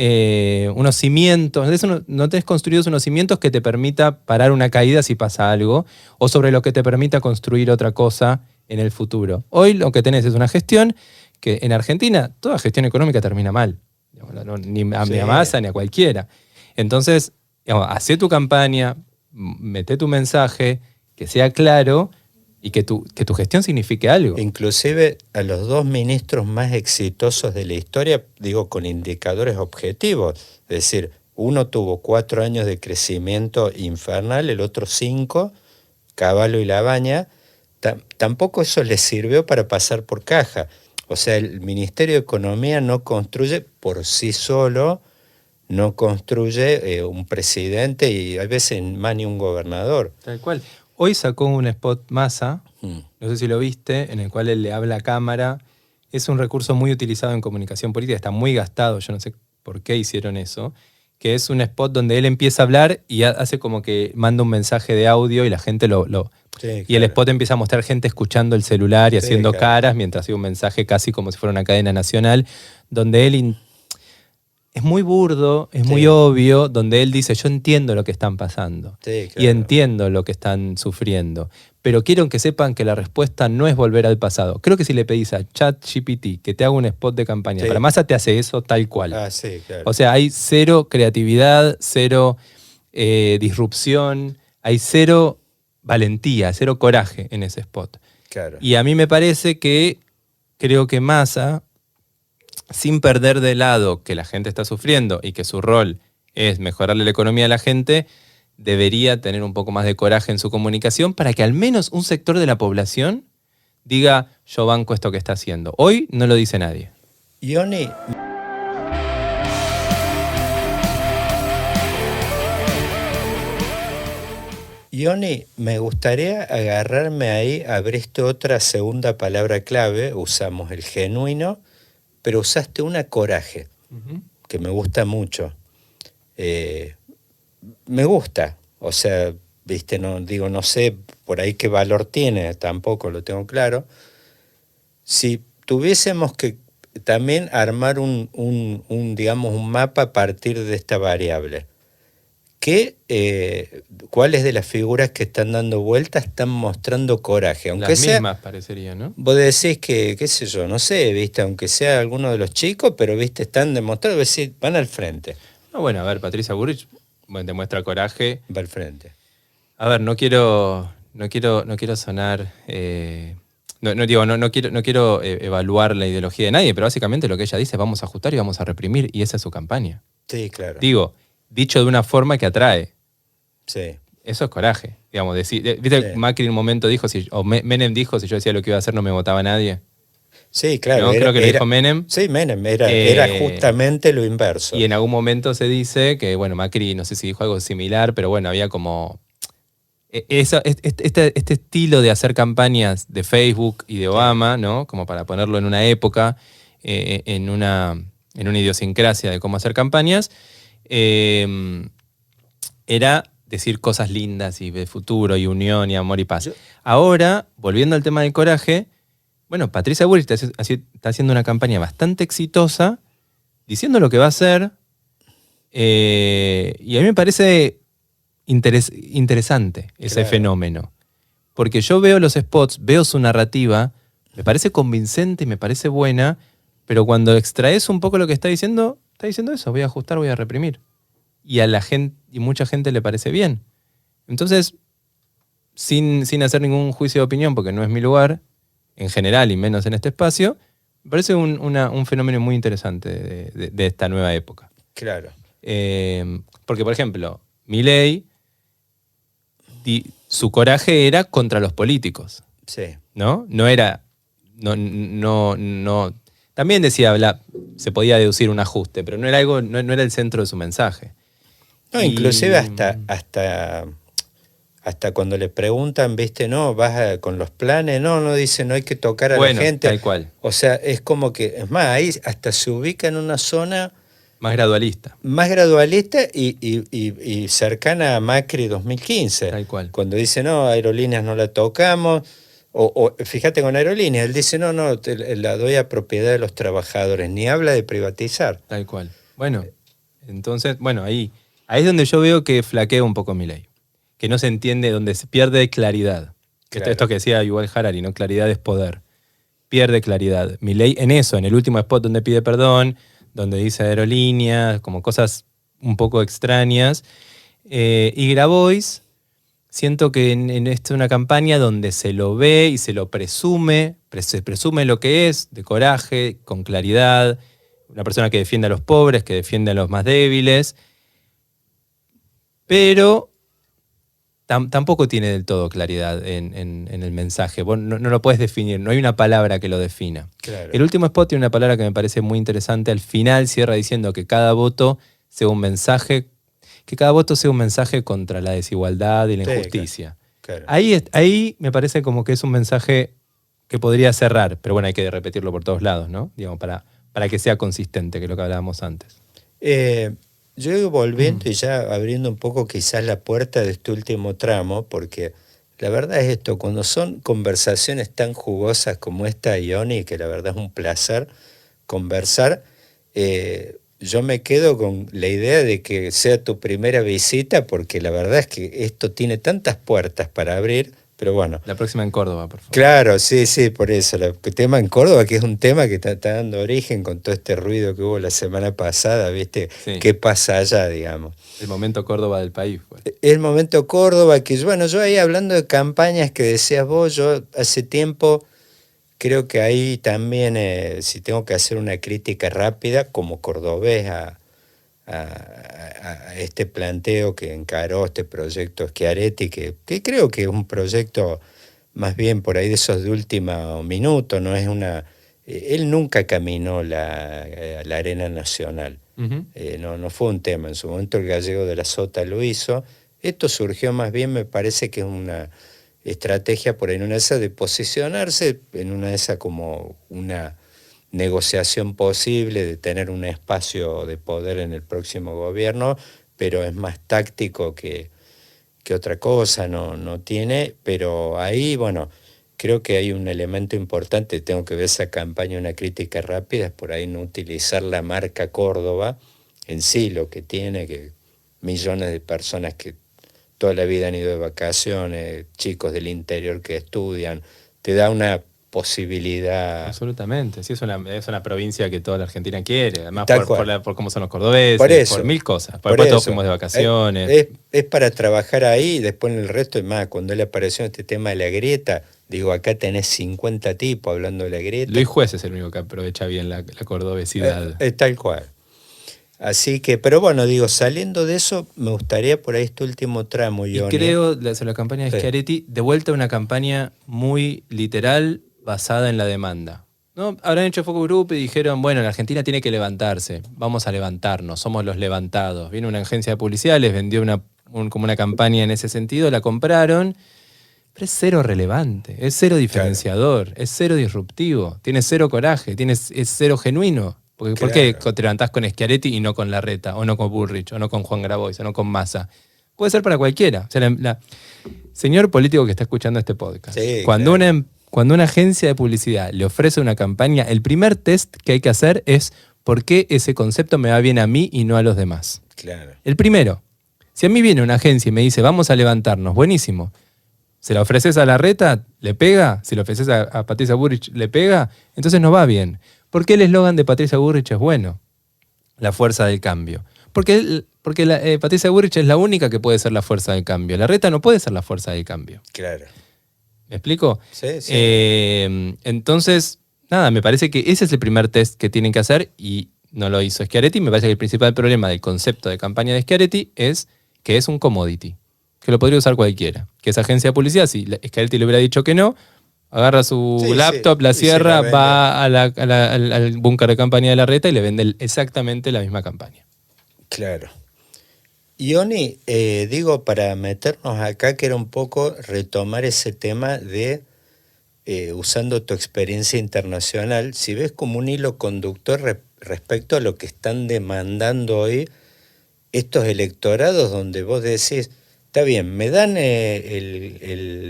unos cimientos. No tenés construidos unos cimientos que te permita parar una caída si pasa algo o sobre lo que te permita construir otra cosa en el futuro. Hoy lo que tenés es una gestión que en Argentina toda gestión económica termina mal. Ni a Massa ni a cualquiera. Entonces, digamos, hacé tu campaña, mete tu mensaje, que sea claro y que tu gestión signifique algo. Inclusive a los dos ministros más exitosos de la historia, digo, con indicadores objetivos. Es decir, uno tuvo 4 años de crecimiento infernal, el otro 5, Cavallo y Labaña. Tampoco eso les sirvió para pasar por caja. O sea, el Ministerio de Economía no construye por sí solo, no construye un presidente y a veces más ni un gobernador. Tal cual. Hoy sacó un spot Massa, no sé si lo viste, en el cual él le habla a cámara. Es un recurso muy utilizado en comunicación política, está muy gastado, yo no sé por qué hicieron eso, que es un spot donde él empieza a hablar y hace como que manda un mensaje de audio y la gente Sí, y el claro. spot empieza a mostrar gente escuchando el celular y Sí, haciendo claro. caras mientras hay un mensaje casi como si fuera una cadena nacional, donde él es muy burdo, es muy obvio, donde él dice, yo entiendo lo que están pasando Sí, y claro. entiendo lo que están sufriendo, pero quiero que sepan que la respuesta no es volver al pasado. Creo que si le pedís a ChatGPT que te haga un spot de campaña, Sí. para Massa te hace eso tal cual. Ah, sí, claro. O sea, hay cero creatividad, cero disrupción, hay cero valentía, cero coraje en ese spot. Claro. Y a mí me parece que creo que Massa, sin perder de lado que la gente está sufriendo y que su rol es mejorarle la economía a la gente, debería tener un poco más de coraje en su comunicación para que al menos un sector de la población diga, yo banco esto que está haciendo. Hoy no lo dice nadie. Ioni, me gustaría agarrarme ahí, abriste otra segunda palabra clave, usamos el genuino, pero usaste una coraje, que me gusta mucho. Me gusta, o sea, viste, no sé por ahí qué valor tiene, tampoco lo tengo claro. Si tuviésemos que también armar digamos, un mapa a partir de esta variable, ¿cuáles de las figuras que están dando vueltas están mostrando coraje? Aunque Las sea, mismas parecería, ¿no? vos decís que, qué sé yo, no sé, viste, aunque sea alguno de los chicos, pero viste, están demostrando, van al frente. No, bueno, a ver, Patricia Burrich demuestra coraje. Va al frente. A ver, no quiero no quiero sonar... no quiero evaluar la ideología de nadie, pero básicamente lo que ella dice, vamos a ajustar y vamos a reprimir, y esa es su campaña. Sí, claro. Digo, dicho de una forma que atrae. Sí. Eso es coraje. Digamos, ¿viste? Sí. Macri en un momento dijo, Menem dijo, si yo decía lo que iba a hacer no me votaba nadie. Sí, claro. ¿No? Creo que lo dijo Menem. Sí, Menem, era justamente lo inverso. Y en algún momento se dice que, bueno, Macri, no sé si dijo algo similar, pero bueno, había como... Este estilo de hacer campañas de Facebook y de Obama, ¿no? Como para ponerlo en una época, en una idiosincrasia de cómo hacer campañas, era decir cosas lindas y de futuro y unión y amor y paz. Ahora, volviendo al tema del coraje, bueno, Patricia Bullrich está haciendo una campaña bastante exitosa, diciendo lo que va a hacer, y a mí me parece interesante ese fenómeno. Porque yo veo los spots, veo su narrativa, me parece convincente y me parece buena, pero cuando extraes un poco lo que está diciendo eso, voy a ajustar, voy a reprimir. Y a la gente, y mucha gente le parece bien. Entonces, sin hacer ningún juicio de opinión, porque no es mi lugar, en general y menos en este espacio, me parece un fenómeno muy interesante de esta nueva época. Claro. Porque, por ejemplo, Milei, su coraje era contra los políticos. Sí. ¿No? No era... No. También decía, se podía deducir un ajuste, pero no era no era el centro de su mensaje. No, inclusive hasta cuando le preguntan, viste, no, vas con los planes, no dice, no hay que tocar a la gente. Tal cual. O sea, es como que, es más, ahí hasta se ubica en una zona más gradualista. Más gradualista y cercana a Macri 2015. Tal cual. Cuando dice, no, aerolíneas no la tocamos. O fíjate con aerolíneas, él dice, no, la doy a propiedad de los trabajadores. Ni habla de privatizar. Tal cual. Bueno, entonces, ahí es donde yo veo que flaquea un poco Milei. Que no se entiende, donde se pierde claridad. Claro. Esto que decía Yuval Harari, ¿no? Claridad es poder. Pierde claridad. Milei en eso, en el último spot donde pide perdón, donde dice aerolíneas, como cosas un poco extrañas. Y Grabois, siento que en esta es una campaña donde se lo ve y se lo presume, se presume lo que es, de coraje, con claridad, una persona que defiende a los pobres, que defiende a los más débiles, pero tampoco tiene del todo claridad en el mensaje. Vos no lo puedes definir, no hay una palabra que lo defina. Claro. El último spot tiene una palabra que me parece muy interesante. Al final cierra diciendo que cada voto sea un mensaje, contra la desigualdad y la injusticia. Claro. Ahí me parece como que es un mensaje que podría cerrar, pero bueno, hay que repetirlo por todos lados, ¿no? Digamos, para que sea consistente, que es lo que hablábamos antes. Yo digo, volviendo y ya abriendo un poco quizás la puerta de este último tramo, porque la verdad es esto, cuando son conversaciones tan jugosas como esta, Ioni, que la verdad es un placer conversar, yo me quedo con la idea de que sea tu primera visita, porque la verdad es que esto tiene tantas puertas para abrir, pero bueno. La próxima en Córdoba, por favor. Claro, sí, por eso. El tema en Córdoba, que es un tema que está dando origen con todo este ruido que hubo la semana pasada, ¿viste? Sí. ¿Qué pasa allá, digamos? El momento Córdoba del país. Pues. El momento Córdoba, que bueno, yo ahí hablando de campañas que decías vos, yo hace tiempo creo que ahí también, si tengo que hacer una crítica rápida, como cordobés a este planteo que encaró este proyecto Schiaretti, que creo que es un proyecto más bien por ahí de esos de último minuto, no es una... él nunca caminó la Arena Nacional, no fue un tema, en su momento el gallego de la Sota lo hizo, esto surgió más bien, me parece que es una estrategia por ahí en una de esas de posicionarse, en una de esas como una negociación posible, de tener un espacio de poder en el próximo gobierno, pero es más táctico que otra cosa, no tiene, pero ahí, bueno, creo que hay un elemento importante, tengo que ver esa campaña, una crítica rápida, es por ahí no utilizar la marca Córdoba en sí, lo que tiene, que millones de personas que toda la vida han ido de vacaciones, chicos del interior que estudian, te da una posibilidad. Absolutamente, sí, es una provincia que toda la Argentina quiere, además Tal por cómo son los cordobeses, Por eso, por mil cosas. por Después todos eso. fuimos de vacaciones. Es para trabajar ahí y después en el resto, y más, cuando él apareció en este tema de la grieta, digo, acá tenés 50 tipos hablando de la grieta. Luis Juez es el único que aprovecha bien la cordobesidad. Tal cual. Así que, pero bueno, digo, saliendo de eso, me gustaría por ahí este último tramo, Y Johnny. creo, sobre la campaña de Sí. Schiaretti, de vuelta una campaña muy literal, basada en la demanda. ¿No? Habrán hecho focus group y dijeron, bueno, la Argentina tiene que levantarse, vamos a levantarnos, somos los levantados. Vino una agencia de publicidad, les vendió como una campaña en ese sentido, la compraron, pero es cero relevante, es cero diferenciador, es cero disruptivo, tiene cero coraje, es cero genuino. Porque, ¿por qué te levantás con Schiaretti y no con Larreta, o no con Bullrich, o no con Juan Grabois, o no con Massa? Puede ser para cualquiera. O sea, señor político que está escuchando este podcast, Sí, cuando claro. una agencia de publicidad le ofrece una campaña, el primer test que hay que hacer es ¿por qué ese concepto me va bien a mí y no a los demás? Claro. El primero. Si a mí viene una agencia y me dice vamos a levantarnos, buenísimo. ¿Se la ofreces a Larreta? ¿Le pega? ¿Se la ofreces a Patricia Bullrich? ¿Le pega? Entonces no va bien. ¿Por qué el eslogan de Patricia Bullrich es bueno? La fuerza del cambio. Porque Patricia Bullrich es la única que puede ser la fuerza del cambio. Larreta no puede ser la fuerza del cambio. Claro. ¿Me explico? Sí, sí. Entonces, nada, me parece que ese es el primer test que tienen que hacer y no lo hizo Schiaretti. Me parece que el principal problema del concepto de campaña de Schiaretti es que es un commodity, que lo podría usar cualquiera. Que esa agencia de publicidad, si Schiaretti le hubiera dicho que no, agarra su laptop, la cierra, va al búnker de campaña de Larreta y le vende exactamente la misma campaña. Claro. Ioni, digo, para meternos acá, que era un poco retomar ese tema de, usando tu experiencia internacional, si ves como un hilo conductor respecto a lo que están demandando hoy estos electorados, donde vos decís, está bien, me dan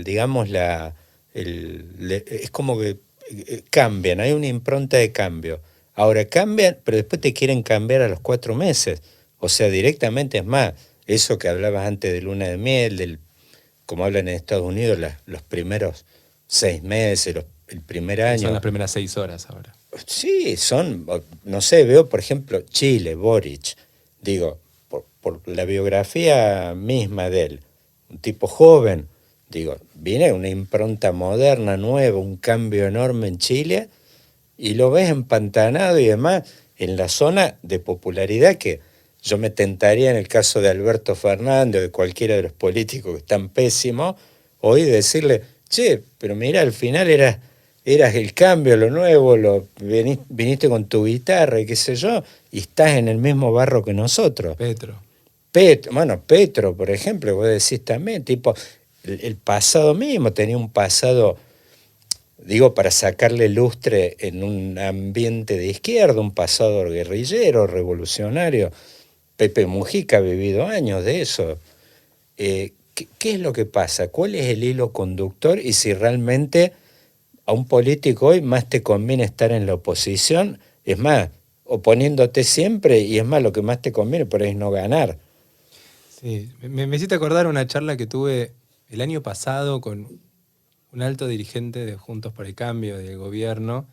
digamos, es como que cambian, hay una impronta de cambio. Ahora cambian, pero después te quieren cambiar a los 4 meses. O sea, directamente es más, eso que hablabas antes de luna de miel, como hablan en Estados Unidos, los primeros 6 meses, el primer año. Son las primeras 6 horas ahora. Sí, no sé, veo por ejemplo Chile, Boric, digo, por la biografía misma de él, un tipo joven, digo, viene una impronta moderna, nueva, un cambio enorme en Chile, y lo ves empantanado y demás en la zona de popularidad que yo me tentaría en el caso de Alberto Fernández o de cualquiera de los políticos que están pésimos, hoy decirle, che, pero mira, al final eras el cambio, lo nuevo, viniste con tu guitarra y qué sé yo, y estás en el mismo barro que nosotros. Petro, por ejemplo, vos decís también, tipo, el pasado mismo tenía un pasado, digo, para sacarle lustre en un ambiente de izquierda, un pasado guerrillero, revolucionario. Pepe Mujica ha vivido años de eso. ¿Qué es lo que pasa? ¿Cuál es el hilo conductor? Y si realmente a un político hoy más te conviene estar en la oposición, es más, oponiéndote siempre, y es más, lo que más te conviene por ahí es no ganar. Sí, me hiciste acordar una charla que tuve el año pasado con un alto dirigente de Juntos por el Cambio, del gobierno,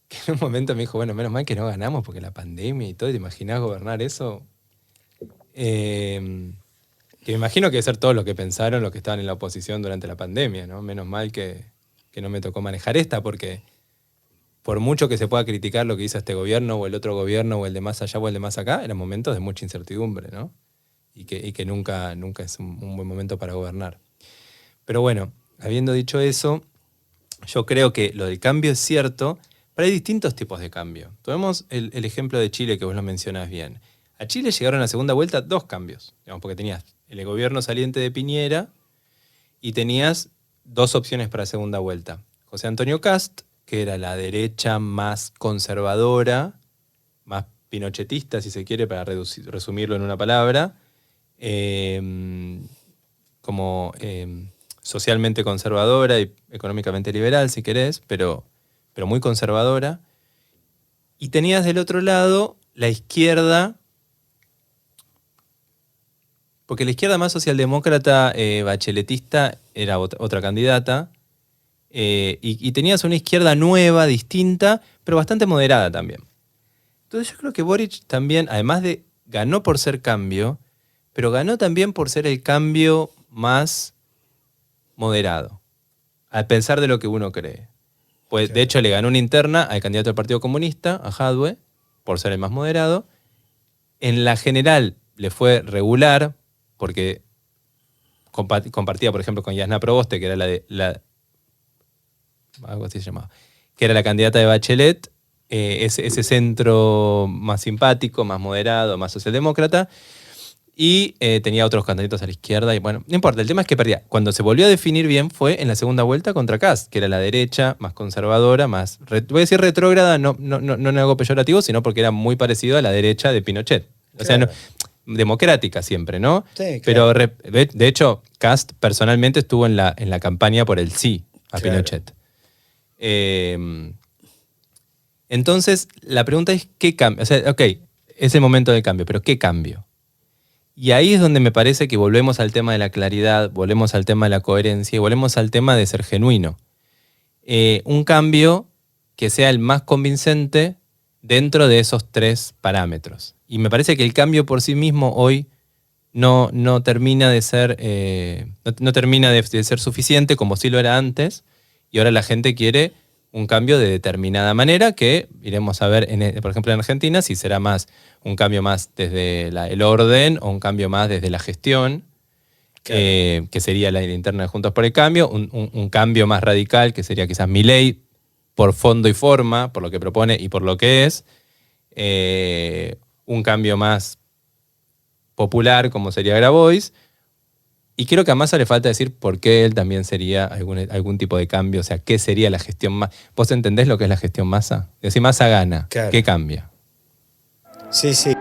que en un momento me dijo, bueno, menos mal que no ganamos porque la pandemia y todo, ¿te imaginás gobernar eso? Que me imagino que debe ser todo lo que pensaron los que estaban en la oposición durante la pandemia, ¿no? Menos mal que no me tocó manejar esta, porque por mucho que se pueda criticar lo que hizo este gobierno o el otro gobierno o el de más allá o el de más acá, eran momentos de mucha incertidumbre, ¿no? Y que nunca es un buen momento para gobernar. Pero bueno, habiendo dicho eso, yo creo que lo del cambio es cierto, pero hay distintos tipos de cambio. Tomemos el ejemplo de Chile, que vos lo mencionás bien. A Chile llegaron a la segunda vuelta 2 cambios, digamos, porque tenías el gobierno saliente de Piñera y tenías 2 opciones para segunda vuelta. José Antonio Kast, que era la derecha más conservadora, más pinochetista, si se quiere, para resumirlo en una palabra, como socialmente conservadora y económicamente liberal, si querés, pero muy conservadora. Y tenías del otro lado la izquierda, porque la izquierda más socialdemócrata, bacheletista, era otra candidata, y tenías una izquierda nueva, distinta, pero bastante moderada también. Entonces yo creo que Boric también, además de ganó por ser cambio, pero ganó también por ser el cambio más moderado, a pesar de lo que uno cree. Pues, de hecho, le ganó una interna al candidato del Partido Comunista, a Jadwe, por ser el más moderado. En la general le fue regular, porque compartía, por ejemplo, con Yasna Proboste, que era algo así se llamaba, que era la candidata de Bachelet, ese centro más simpático, más moderado, más socialdemócrata, y tenía otros candidatos a la izquierda, y bueno, no importa, el tema es que perdía. Cuando se volvió a definir bien fue en la segunda vuelta contra Kast, que era la derecha, más conservadora, más, voy a decir retrógrada, no en algo peyorativo, sino porque era muy parecido a la derecha de Pinochet. O sea, democrática siempre, ¿no? Sí, pero claro. de hecho, Kast personalmente estuvo en la campaña por el sí a Claro. Pinochet. Entonces, la pregunta es, ¿qué cambio? O sea, ok, es el momento del cambio, pero ¿qué cambio? Y ahí es donde me parece que volvemos al tema de la claridad, volvemos al tema de la coherencia y volvemos al tema de ser genuino. Un cambio que sea el más convincente dentro de esos 3 parámetros. Y me parece que el cambio por sí mismo hoy no termina de ser, no termina de ser suficiente como sí lo era antes, y ahora la gente quiere un cambio de determinada manera que iremos a ver, por ejemplo, en Argentina, si será más un cambio más desde el orden o un cambio más desde la gestión, Claro. que sería la interna de Juntos por el Cambio, un cambio más radical, que sería quizás Milei, por fondo y forma, por lo que propone y por lo que es, un cambio más popular, como sería Grabois. Y creo que a Massa le falta decir por qué él también sería algún tipo de cambio. O sea, ¿qué sería la gestión Massa? ¿Vos entendés lo que es la gestión Massa? Si Massa gana, Claro. ¿qué cambia? Sí, sí.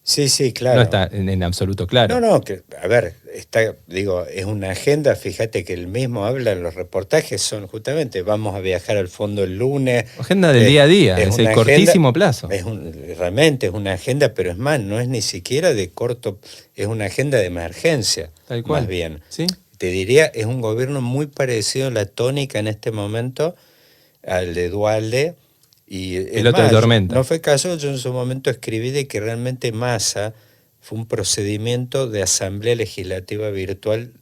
Sí, sí, claro. No está en absoluto claro. No, que, a ver, es una agenda, fíjate que el mismo habla en los reportajes, son justamente, vamos a viajar al fondo el lunes. Agenda del día a día, es el cortísimo plazo. Realmente es una agenda, pero es más, no es ni siquiera de corto, es una agenda de emergencia, Tal cual. más bien. ¿Sí? Te diría, es un gobierno muy parecido en la tónica en este momento al de Duhalde. Y Piloto de tormenta. No fue caso, yo en su momento escribí de que realmente Massa fue un procedimiento de asamblea legislativa virtual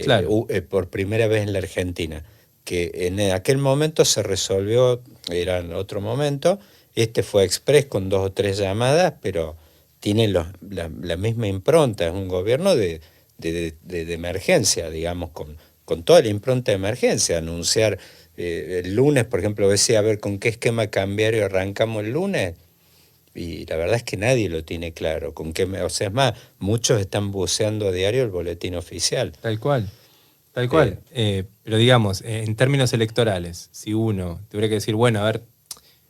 Claro. por primera vez en la Argentina, que en aquel momento se resolvió, era en otro momento, este fue express con 2 o 3 llamadas, pero tiene la misma impronta, es un gobierno de emergencia, digamos, con toda la impronta de emergencia, anunciar el lunes, por ejemplo, decía, a ver con qué esquema cambiario arrancamos el lunes, y la verdad es que nadie lo tiene claro. O sea, es más, muchos están buceando a diario el boletín oficial. Tal cual. Pero digamos, en términos electorales, si uno tuviera que decir, bueno, a ver,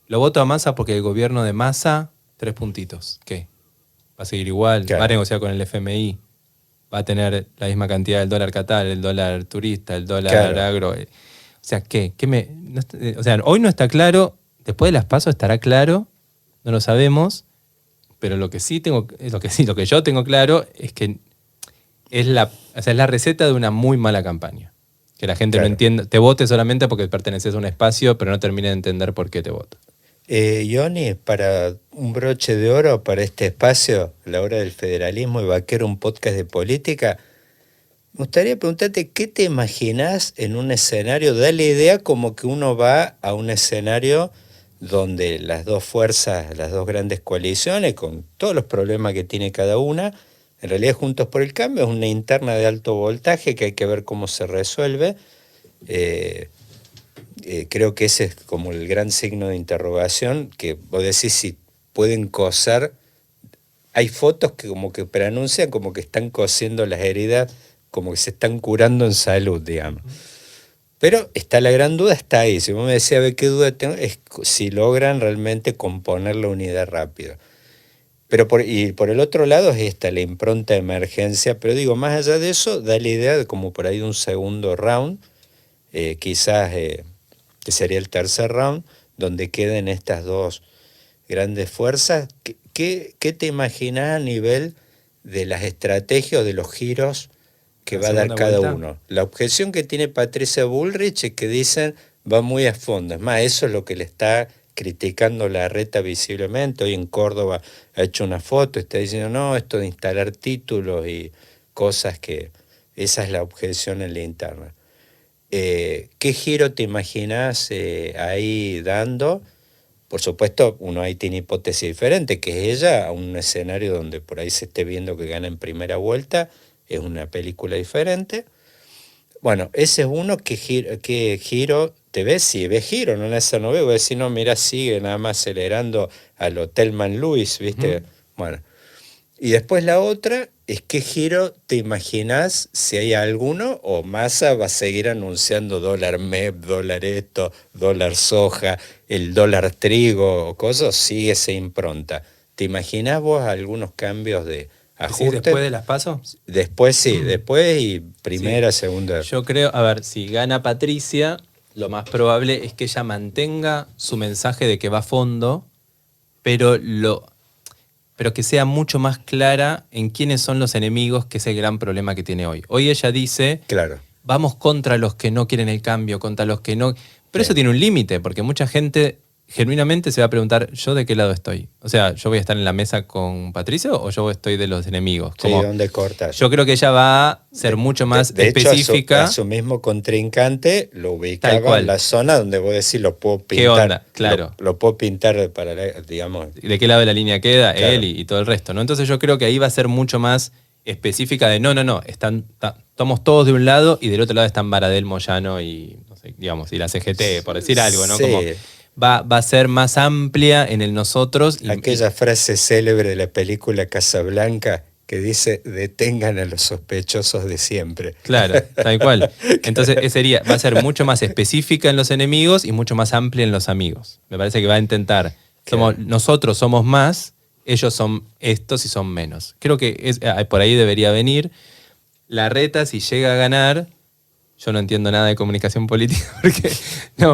lo voto a Massa porque el gobierno de Massa, 3 puntitos. ¿Qué? ¿Va a seguir igual? Claro. ¿Va a negociar con el FMI? ¿Va a tener la misma cantidad del dólar Qatar, el dólar turista, el dólar agro? O sea, ¿qué? O sea, hoy no está claro, después de las PASO estará claro, no lo sabemos, pero lo que yo tengo claro es que es la receta de una muy mala campaña. Que la gente no entienda, te vote solamente porque perteneces a un espacio, pero no termine de entender por qué te vota. Johnny, para un broche de oro para este espacio, la hora del federalismo y Vaquero, un podcast de política, me gustaría preguntarte, ¿qué te imaginas en un escenario? Da la idea como que uno va a un escenario donde las dos fuerzas, las dos grandes coaliciones, con todos los problemas que tiene cada una, en realidad Juntos por el Cambio es una interna de alto voltaje que hay que ver cómo se resuelve. Creo que ese es como el gran signo de interrogación, que vos decís si pueden coser. Hay fotos que como que preanuncian como que están cosiendo las heridas, como que se están curando en salud, digamos. Pero la gran duda está ahí. Si vos me decías, a ver qué duda tengo, es si logran realmente componer la unidad rápido. Pero por el otro lado es la impronta de emergencia, pero digo, más allá de eso, da la idea de como por ahí de un segundo round, quizás que sería el tercer round, donde queden estas dos grandes fuerzas. ¿Qué te imaginas a nivel de las estrategias o de los giros que La va a dar segunda cada vuelta. uno. La objeción que tiene Patricia Bullrich es que dicen va muy a fondo. Es más, eso es lo que le está criticando Larreta visiblemente. Hoy en Córdoba ha hecho una foto, está diciendo, no, esto de instalar títulos y cosas que... Esa es la objeción en la interna. ¿Qué giro te imaginas ahí dando? Por supuesto, uno ahí tiene hipótesis diferentes, que es ella a un escenario donde por ahí se esté viendo que gana en primera vuelta, es una película diferente. Bueno, ese es uno. ¿Qué giro te ves? Si ves giro, no en esa no veo, voy a decir, no, mira, sigue nada más acelerando al Hotel Man Luis, ¿viste? Bueno, y después la otra es qué giro te imaginas, si hay alguno, o Massa va a seguir anunciando dólar MEP, dólar esto, dólar soja, el dólar trigo o cosas, sigue esa impronta. ¿Te imaginas vos algunos cambios de ¿Decís ajuste? después de las PASO? Después sí, después y primera, Sí. segunda. Yo creo, a ver, si gana Patricia, lo más probable es que ella mantenga su mensaje de que va a fondo, pero que sea mucho más clara en quiénes son los enemigos, que es el gran problema que tiene hoy. Hoy ella dice, Claro. vamos contra los que no quieren el cambio, contra los que no... Pero Sí. eso tiene un límite, porque mucha gente genuinamente se va a preguntar, ¿yo de qué lado estoy? O sea, ¿yo voy a estar en la mesa con Patricio o yo estoy de los enemigos? Sí, ¿dónde cortas? Yo creo que ella va a ser mucho más de hecho, específica. a su mismo contrincante lo Tal ubicaba cual. en la zona donde vos decís, lo puedo pintar. ¿Qué onda? Claro. Lo puedo pintar para, digamos. ¿De qué lado de la línea queda? Claro. Él y todo el resto, ¿no? Entonces yo creo que ahí va a ser mucho más específica de no, estamos todos de un lado y del otro lado están Baradel, Moyano y, no sé, digamos, y la CGT, por decir algo, ¿no? Sí. Como va a ser más amplia en el nosotros. Aquella frase célebre de la película Casablanca que dice, detengan a los sospechosos de siempre. Claro, tal cual. Entonces va a ser mucho más específica en los enemigos y mucho más amplia en los amigos. Me parece que va a intentar, nosotros somos más, ellos son estos y son menos. Creo que por ahí debería venir. Larreta, si llega a ganar, yo no entiendo nada de comunicación política,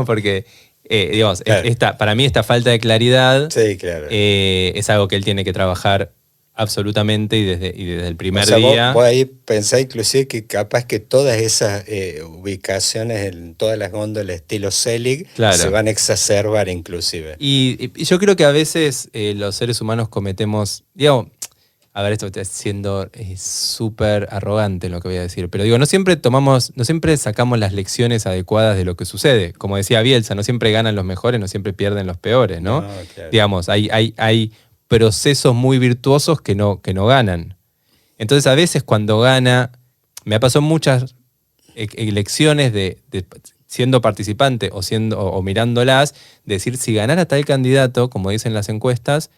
porque digamos, Claro. para mí esta falta de claridad Sí, claro. es algo que él tiene que trabajar absolutamente y desde el primer O sea, día. vos ahí pensás inclusive que capaz que todas esas ubicaciones en todas las góndolas estilo Selig Claro. se van a exacerbar inclusive. Y yo creo que a veces los seres humanos cometemos, digamos, a ver, esto está siendo súper arrogante lo que voy a decir, pero digo, no siempre sacamos las lecciones adecuadas de lo que sucede. Como decía Bielsa, no siempre ganan los mejores, no siempre pierden los peores, ¿no? No, claro. Digamos, hay procesos muy virtuosos que no ganan. Entonces, a veces cuando gana, me ha pasado muchas elecciones de siendo participante o mirándolas, decir, si ganara tal candidato, como dicen las encuestas,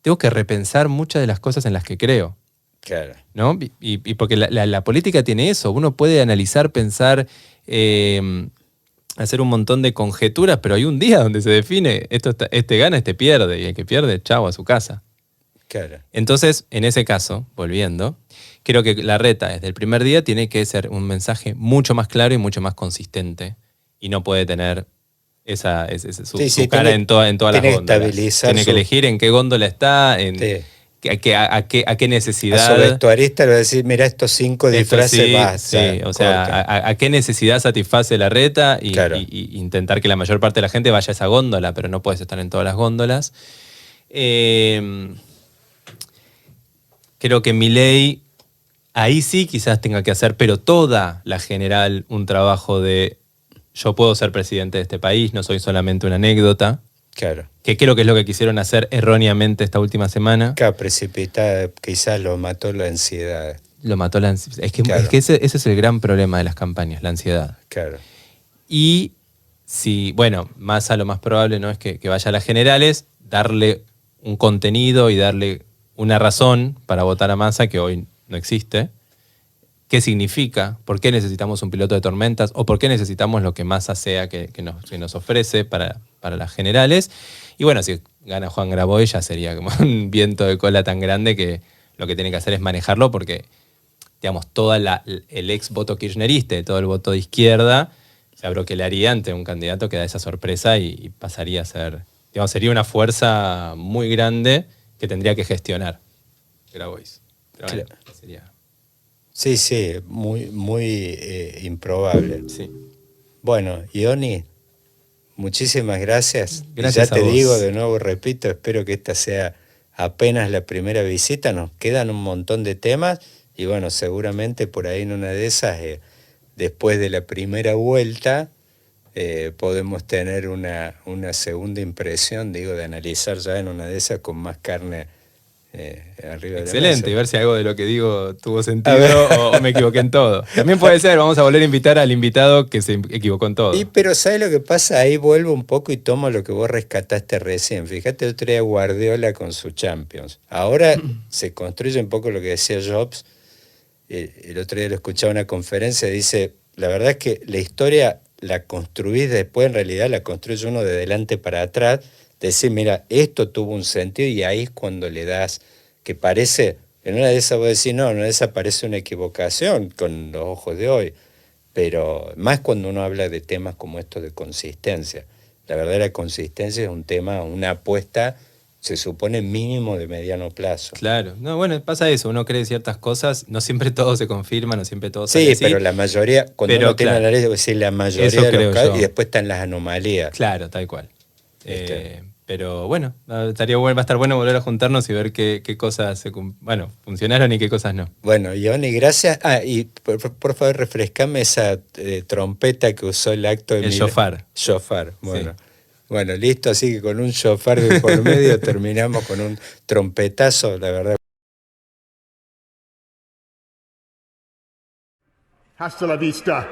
tengo que repensar muchas de las cosas en las que creo. Claro. ¿No? Y porque la política tiene eso. Uno puede analizar, pensar, hacer un montón de conjeturas, pero hay un día donde se define, este gana, este pierde, y el que pierde, chao, a su casa. Claro. Entonces, en ese caso, volviendo, creo que Larreta desde el primer día tiene que ser un mensaje mucho más claro y mucho más consistente, y no puede tener su cara tiene, en todas las tiene que góndolas. estabilizar Tiene que elegir en qué góndola está, Sí. a qué necesidad. A su vestuarista le va a decir, mira, estos 5 disfraces sí, basta. sí, o sea, a qué necesidad satisface Larreta Claro. y intentar que la mayor parte de la gente vaya a esa góndola, pero no puedes estar en todas las góndolas. Creo que Milei ahí sí quizás tenga que hacer, pero toda la general, un trabajo de yo puedo ser presidente de este país, no soy solamente una anécdota. Claro. Que creo que es lo que quisieron hacer erróneamente esta última semana. Acá precipitada, quizás lo mató la ansiedad. Lo mató la ansiedad. Claro. Es que ese es el gran problema de las campañas, la ansiedad. Claro. Y si, bueno, Massa lo más probable no es que vaya a las generales, darle un contenido y darle una razón para votar a Massa que hoy no existe. ¿Qué significa? ¿Por qué necesitamos un piloto de tormentas? ¿O por qué necesitamos lo que Massa sea que nos ofrece para las generales? Y bueno, si gana Juan Grabois ya sería como un viento de cola tan grande que lo que tiene que hacer es manejarlo porque, digamos, el ex voto kirchnerista y todo el voto de izquierda se abroquelaría ante un candidato que da esa sorpresa y pasaría a ser, digamos, sería una fuerza muy grande que tendría que gestionar Grabois. Pero bueno, sería... Sí, muy, muy improbable. Sí. Bueno, Ioni, muchísimas gracias. Gracias y ya te a vos. digo, de nuevo repito, espero que esta sea apenas la primera visita. Nos quedan un montón de temas y bueno, seguramente por ahí en una de esas, después de la primera vuelta, podemos tener una segunda impresión, digo, de analizar ya en una de esas con más carne arriba de la Excelente, y mesa. ver si algo de lo que digo tuvo sentido o me equivoqué en todo. También puede ser, vamos a volver a invitar al invitado que se equivocó en todo. Pero ¿sabes lo que pasa? Ahí vuelvo un poco y tomo lo que vos rescataste recién. Fíjate, el otro día Guardiola con su Champions. Ahora se construye un poco lo que decía Jobs. El otro día lo escuchaba en una conferencia, dice, la verdad es que la historia la construís después, en realidad la construye uno de delante para atrás, decir, mira, esto tuvo un sentido y ahí es cuando le das, que parece, en una de esas vos decís, no, en una de esas parece una equivocación con los ojos de hoy, pero más cuando uno habla de temas como estos de consistencia. La verdadera consistencia es un tema, una apuesta, se supone mínimo de mediano plazo. Claro, no, bueno, pasa eso, uno cree ciertas cosas, no siempre todo se confirma, no siempre todo sale Sí, así. pero la mayoría, cuando pero uno tiene claro, la ley, decir la mayoría eso de creo los casos, yo. y después están las anomalías. Claro, tal cual. ¿Viste? Pero bueno, estaría bueno, va a estar bueno volver a juntarnos y ver qué cosas funcionaron y qué cosas no. Bueno, Ioni, gracias. Y por favor, refrescame esa trompeta que usó el acto de El shofar. Shofar, bueno. Sí. Bueno, listo, así que con un shofar de por medio terminamos con un trompetazo, la verdad. Hasta la vista,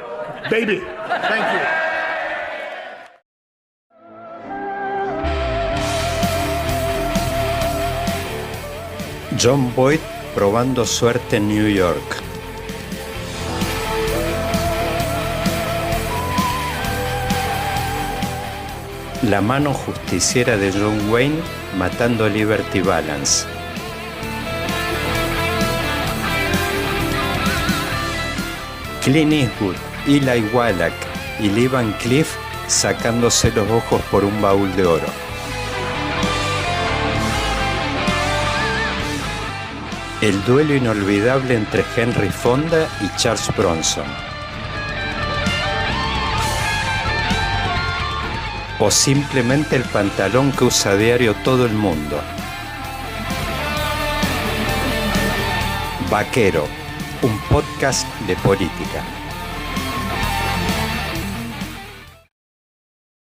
baby. Thank you. John Boyd probando suerte en New York. La mano justiciera de John Wayne matando a Liberty Balance. Clint Eastwood, Eli Wallach y Lee Van Cleef sacándose los ojos por un baúl de oro. El duelo inolvidable entre Henry Fonda y Charles Bronson. O simplemente el pantalón que usa a diario todo el mundo. Vaquero, un podcast de política.